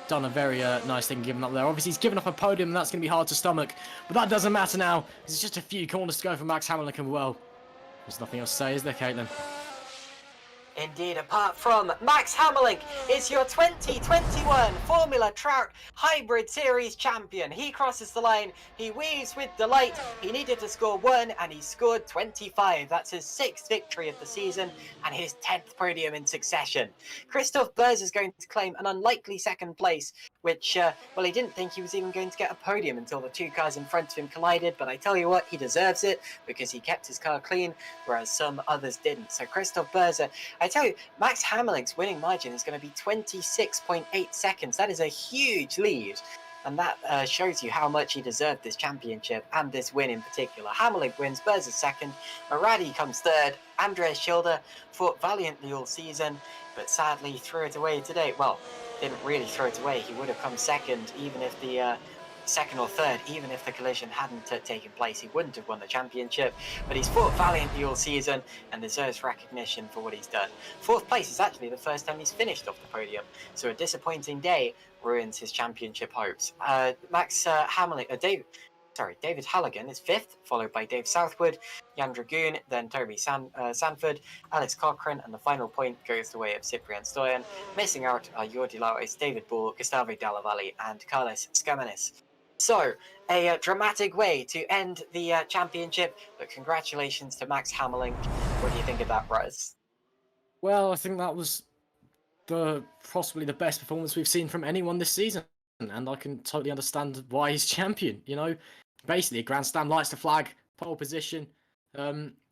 done a very nice thing giving up there. Obviously, he's given up a podium, and that's going to be hard to stomach, but that doesn't matter now. There's just a few corners to go for Max Hamlin, and well, there's nothing else to say, is there, Caitlin? Indeed, apart from Max Hammerlink is your 2021 Formula Trout Hybrid Series champion. He crosses the line, he weaves with delight. He needed to score 1 and he scored 25. That's his 6th victory of the season and his 10th podium in succession. Christoph Berz is going to claim an unlikely 2nd place, which, well, he didn't think he was even going to get a podium until the 2 cars in front of him collided, but I tell you what, he deserves it because he kept his car clean, whereas some others didn't. So Christoph Berzer, I tell you, Max Hammerlink's winning margin is going to be 26.8 seconds. That is a huge lead, and that shows you how much he deserved this championship and this win in particular. Hammerlink wins, Berzer 2nd, Maradi comes 3rd, Andreas Schilder fought valiantly all season, but sadly threw it away today. Well, didn't really throw it away. He would have come 2nd, even if the 2nd or 3rd, even if the collision hadn't taken place. He wouldn't have won the championship, but he's fought valiantly all season and deserves recognition for what he's done. 4th place is actually the first time he's finished off the podium, so a disappointing day ruins his championship hopes. David Halligan is 5th, followed by Dave Southwood, Jan Dragoon, then Toby Sanford, Alex Cochrane, and the final point goes the way of Cyprian Stoyan. Missing out are Jordi Lauis, David Bull, Gustavo Dallavalli, and Carlos Scamanis. So, a dramatic way to end the championship, but congratulations to Max Hammerlink. What do you think of that, Ruz? Well, I think that was possibly the best performance we've seen from anyone this season, and I can totally understand why he's champion. You know, basically a Grand Slam lights the flag, pole position.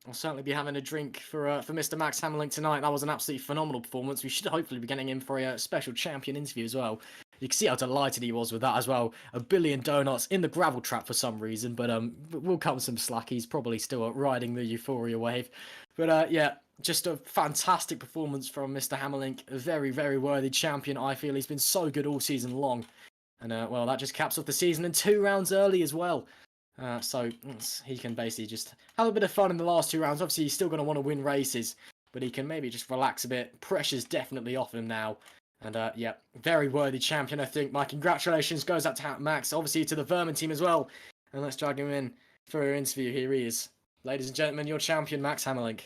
I'll certainly be having a drink for Mr. Max Hammerlink tonight. That was an absolutely phenomenal performance. We should hopefully be getting him for a special champion interview as well. You can see how delighted he was with that as well. A billion donuts in the gravel trap for some reason, but we'll cut him some slack. He's probably still riding the euphoria wave. But yeah, just a fantastic performance from Mr. Hammerlink. A very, very worthy champion, I feel. He's been so good all season long. And, well, that just caps off the season in 2 rounds early as well. So he can basically just have a bit of fun in the last 2 rounds. Obviously, he's still going to want to win races, but he can maybe just relax a bit. Pressure's definitely off him now. And, yeah, very worthy champion, I think. My congratulations goes out to Max, obviously to the Vermin team as well. And let's drag him in for our interview. Here he is. Ladies and gentlemen, your champion, Max Hammerlink.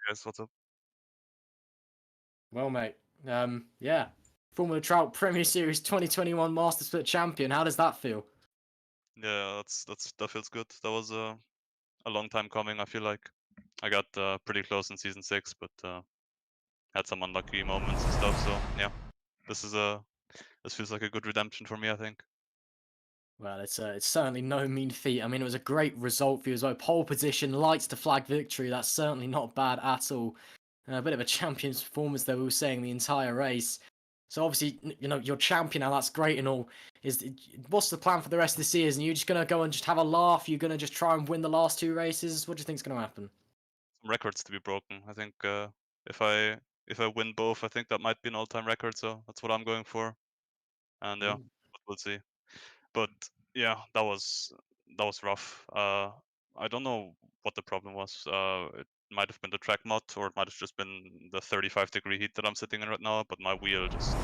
Guys, what's up? Well, mate, yeah. Formula Trout Premier Series 2021 Master Split champion. How does that feel? Yeah, that feels good. That was a long time coming. I feel like I got pretty close in season 6, but had some unlucky moments and stuff. So yeah, this feels like a good redemption for me, I think. Well, it's certainly no mean feat. I mean, it was a great result for you as well. Pole position, lights to flag victory. That's certainly not bad at all. A bit of a champion's performance there, we were saying, the entire race. So obviously, you know, you're champion now, that's great and all. What's the plan for the rest of the season? Are you just going to go and just have a laugh? You're going to just try and win the last 2 races? What do you think's going to happen? Some records to be broken. I think if I win both, I think that might be an all-time record. So that's what I'm going for. And yeah, we'll see. But yeah, that was rough. I don't know what the problem was. It might have been the track mod, or it might have just been the 35-degree heat that I'm sitting in right now. But my wheel just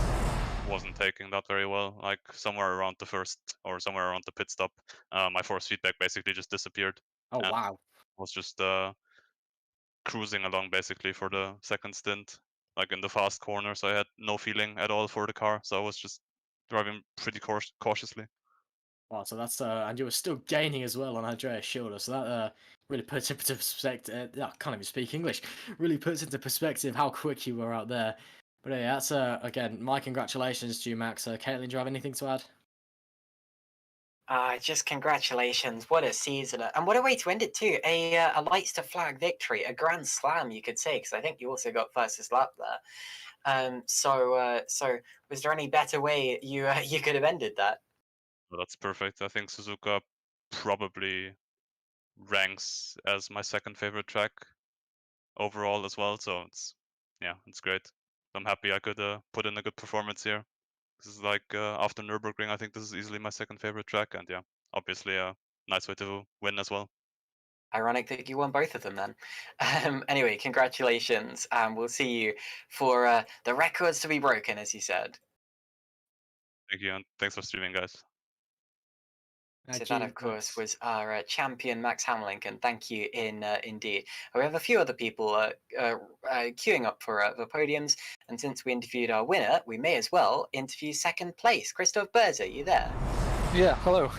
wasn't taking that very well. Like somewhere around the first, or somewhere around the pit stop, my force feedback basically just disappeared. Oh, And wow. was just cruising along basically for the second stint, like in the fast corner. So I had no feeling at all for the car. So I was just driving pretty cautiously. Wow, so that's and you were still gaining as well on Andreas Schilder, so that really puts into perspective. I can't even speak English. Really puts into perspective how quick you were out there. But yeah, that's again, my congratulations to you, Max. Caitlin, do you have anything to add? Just congratulations! What a season, and what a way to end it too. A lights to flag victory, a grand slam, you could say, because I think you also got fastest lap there. So was there any better way you you could have ended that? So that's perfect. I think Suzuka probably ranks as my second favorite track overall as well. So it's great. I'm happy I could put in a good performance here. This is like after Nürburgring, I think this is easily my second favorite track, and yeah, obviously a nice way to win as well. Ironic that you won both of them then. Anyway, congratulations, and we'll see you for the records to be broken, as you said. Thank you, and thanks for streaming, guys. So that, of course, Thanks. was our champion Max Hamlin, and thank you indeed. We have a few other people queuing up for the podiums, and since we interviewed our winner, we may as well interview second place. Christoph Berzer, you there? Yeah, hello.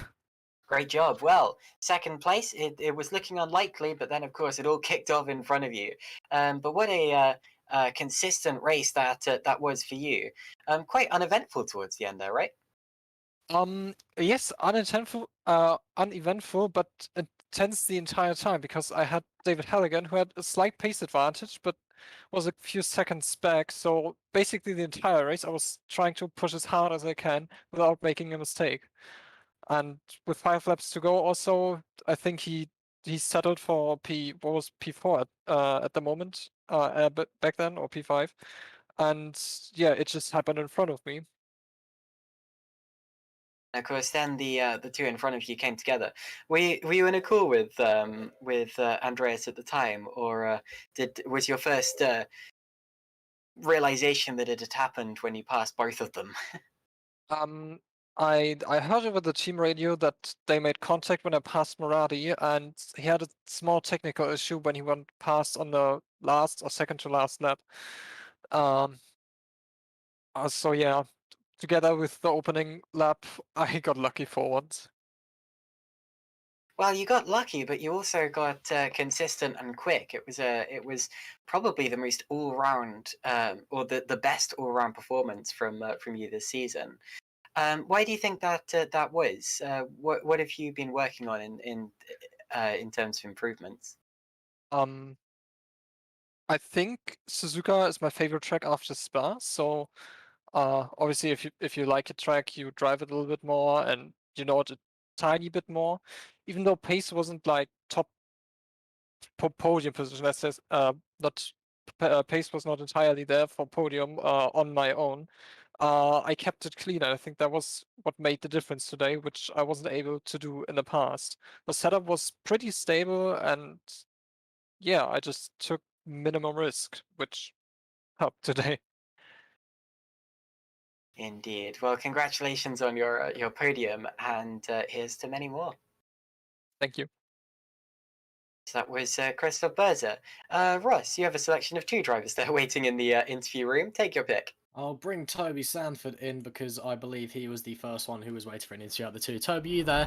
Great job. Well, second place, it was looking unlikely, but then, of course, it all kicked off in front of you. But what a consistent race that was for you. Quite uneventful towards the end there, right? Yes, uneventful, but intense the entire time because I had David Halligan who had a slight pace advantage, but was a few seconds back. So basically, the entire race, I was trying to push as hard as I can without making a mistake. And with 5 laps to go, also, I think he settled for what was P4 at the moment, but back then, or P5, and yeah, it just happened in front of me. Of course, then the two in front of you came together. Were you in a call with Andreas at the time, or was your first realization that it had happened when you passed both of them? I heard over the team radio that they made contact when I passed Muradi, and he had a small technical issue when he went past on the last or second to last lap. So yeah, together with the opening lap, I got lucky for once. Well, you got lucky, but you also got consistent and quick. It was probably the most all round or the best all round performance from you this season. Why do you think that that was? What have you been working on in terms of improvements? Um, I think Suzuka is my favorite track after Spa. So obviously, if you like a track, you drive it a little bit more, and you know it a tiny bit more. Even though pace wasn't like top podium position, that says not pace was not entirely there for podium on my own. I kept it clean, and I think that was what made the difference today, which I wasn't able to do in the past. The setup was pretty stable, and yeah, I just took minimum risk, which helped today. Indeed. Well, congratulations on your podium, and here's to many more. Thank you. So that was Christoph Berzer. Ross, you have a selection of two drivers there waiting in the interview room. Take your pick. I'll bring Toby Sanford in because I believe he was the first one who was waiting for an interview out of the two. Toby, you there?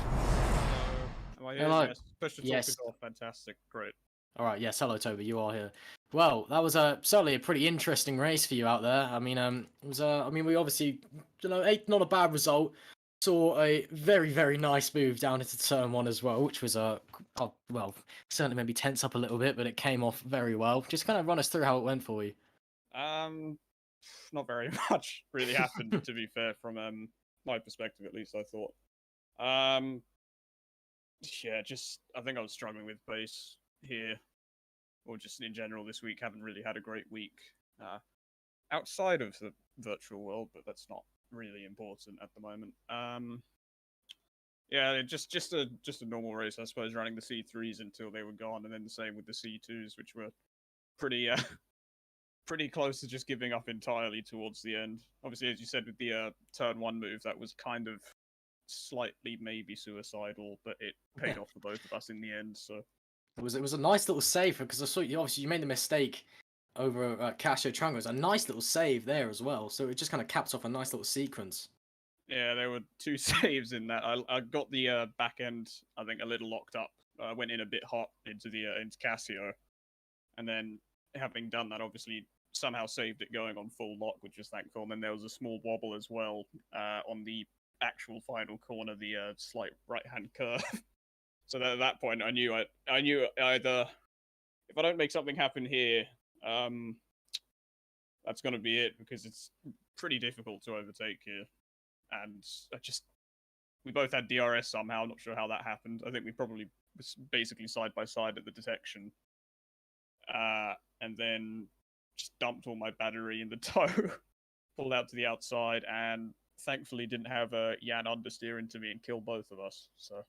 Am I here? Hello. Yes. Push to talk Yes. is off. Fantastic. Great. All right, yes, hello, Toby. You are here. Well, that was certainly a pretty interesting race for you out there. I mean, it was. I mean, we obviously, not a bad result. Saw a very, very nice move down into turn one as well, which was well, certainly maybe tense up a little bit, but it came off very well. Just kind of run us through how it went for you. Not very much really happened to be fair from my perspective at least. I thought. Yeah, just I think I was struggling with pace here, or just in general this week. Haven't really had a great week outside of the virtual world, but that's not really important at the moment. Yeah, just a normal race, I suppose, running the C3s until they were gone, and then the same with the C2s, which were pretty pretty close to just giving up entirely towards the end. Obviously, as you said with the turn one move, that was kind of slightly maybe suicidal, but it paid off for both of us in the end. So it was a nice little save because I saw you obviously you made the mistake over Casio Trango. It was a nice little save there as well, so it just kind of caps off a nice little sequence. yeah, there were two saves in that. I got the back end, I think, a little locked up. I went in a bit hot into the into Casio, and then having done that, obviously somehow saved it going on full lock, which was thankful. And then there was a small wobble as well on the actual final corner, the slight right-hand curve. So at that point, I knew either if I don't make something happen here, that's going to be it, because it's pretty difficult to overtake here. And we both had DRS somehow. I'm not sure how that happened. I think we probably was basically side by side at the detection. And then just dumped all my battery in the toe, pulled out to the outside, and thankfully didn't have Jan understeer into me and kill both of us. So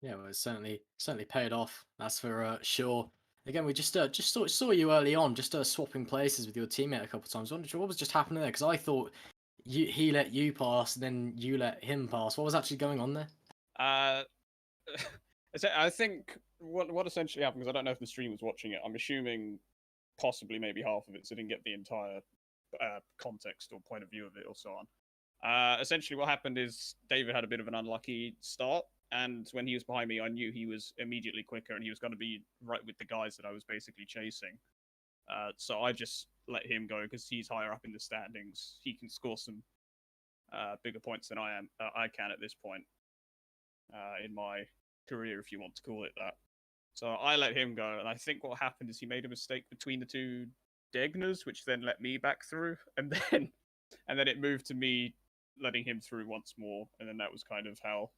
Yeah, well, it certainly paid off. That's for sure. Again, we just saw you early on, just swapping places with your teammate a couple of times. I wondered what was just happening there, because I thought he let you pass, and then you let him pass. What was actually going on there? I think what essentially happened, because I don't know if the stream was watching it. I'm assuming possibly maybe half of it, so I didn't get the entire context or point of view of it or so on. Essentially, what happened is David had a bit of an unlucky start, and when he was behind me, I knew he was immediately quicker, and he was going to be right with the guys that I was basically chasing. So I just let him go because he's higher up in the standings. He can score some bigger points than I can at this point in my career, if you want to call it that. So I let him go, and I think what happened is he made a mistake between the two Degners, which then let me back through, and then it moved to me letting him through once more, and then that was kind of how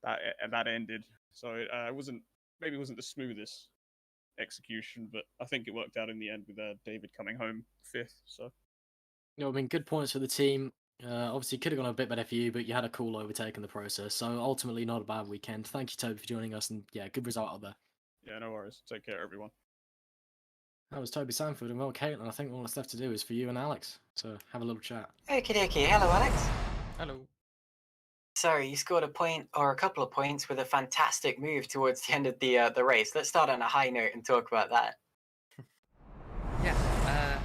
that ended. So it wasn't the smoothest execution, but I think it worked out in the end with David coming home 5th. So I mean, good points for the team. Obviously, could have gone a bit better for you, but you had a cool overtake in the process. So ultimately, not a bad weekend. Thank you, Toby, for joining us, and yeah, good result out there. yeah, no worries. Take care, everyone. That was Toby Sanford, and well, Caitlin, I think all that's left to do is for you and Alex to have a little chat. Okie dokie. Hello, Alex. Hello. Sorry, you scored a point or a couple of points with a fantastic move towards the end of the race. Let's start on a high note and talk about that. Yeah,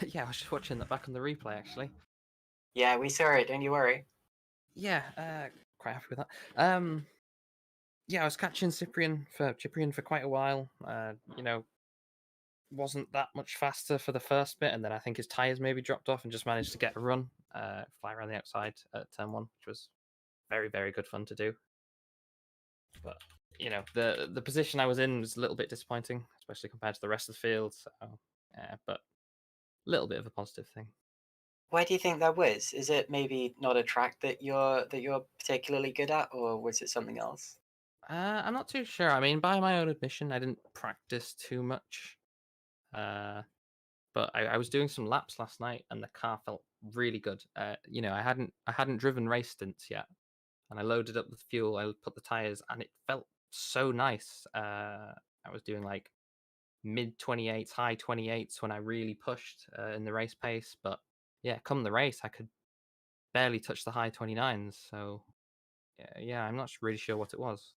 yeah, I was just watching that back on the replay, actually. Yeah, we saw it. Don't you worry. Yeah, quite happy with that. Yeah, I was catching Cyprian for quite a while. Wasn't that much faster for the first bit, and then I think his tires maybe dropped off and just managed to get a run, fly around the outside at turn 1, which was very, very good fun to do. But the position I was in was a little bit disappointing, especially compared to the rest of the field. So, but a little bit of a positive thing. Why do you think that was? Is it maybe not a track that you're particularly good at, or was it something else? I'm not too sure. I mean, by my own admission, I didn't practice too much. But I was doing some laps last night, and the car felt really good. I hadn't driven race stints yet, and I loaded up with fuel. I put the tires, and it felt so nice. I was doing like mid 28s, high 28s when I really pushed in the race pace. But yeah, come the race, I could barely touch the high 29s. So yeah, I'm not really sure what it was.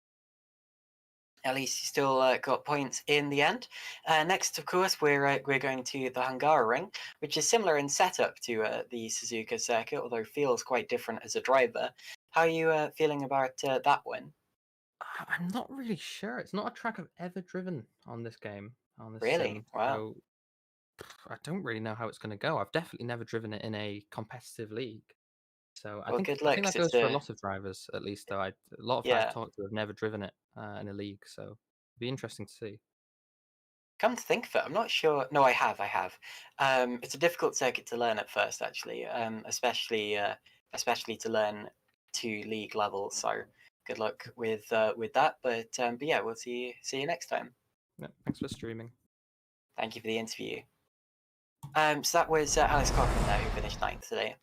At least you still got points in the end. Next, of course, we're going to the Hungaroring, which is similar in setup to the Suzuka circuit, although feels quite different as a driver. How are you feeling about that one? I'm not really sure. It's not a track I've ever driven on this game. On this Really? sim. Wow. So I don't really know how it's going to go. I've definitely never driven it in a competitive league. So I Well, think good I luck, think that 'cause goes it's for a lot of drivers, at least. Though a lot of guys yeah. talked to have never driven it in a league, so it'd be interesting to see. Come to think of it, I'm not sure. No, I have. It's a difficult circuit to learn at first, actually, especially to learn to league level. So good luck with that. But yeah, we'll see you next time. Yeah, thanks for streaming. Thank you for the interview. So that was Alex Cochran there, who finished 9th today.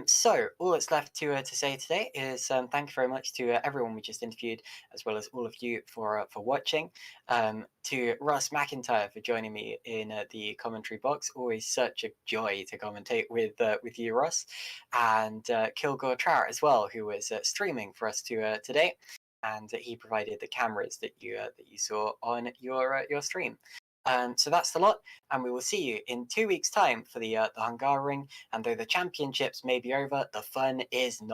So all that's left to say today is thank you very much to everyone we just interviewed, as well as all of you for watching. To Russ McIntyre for joining me in the commentary box. Always such a joy to commentate with you, Russ, and Kilgore Trout as well, who was streaming for us today, and he provided the cameras that you saw on your stream. So that's the lot, and we will see you in 2 weeks' time for the Hungaroring. And though the championships may be over, the fun is not.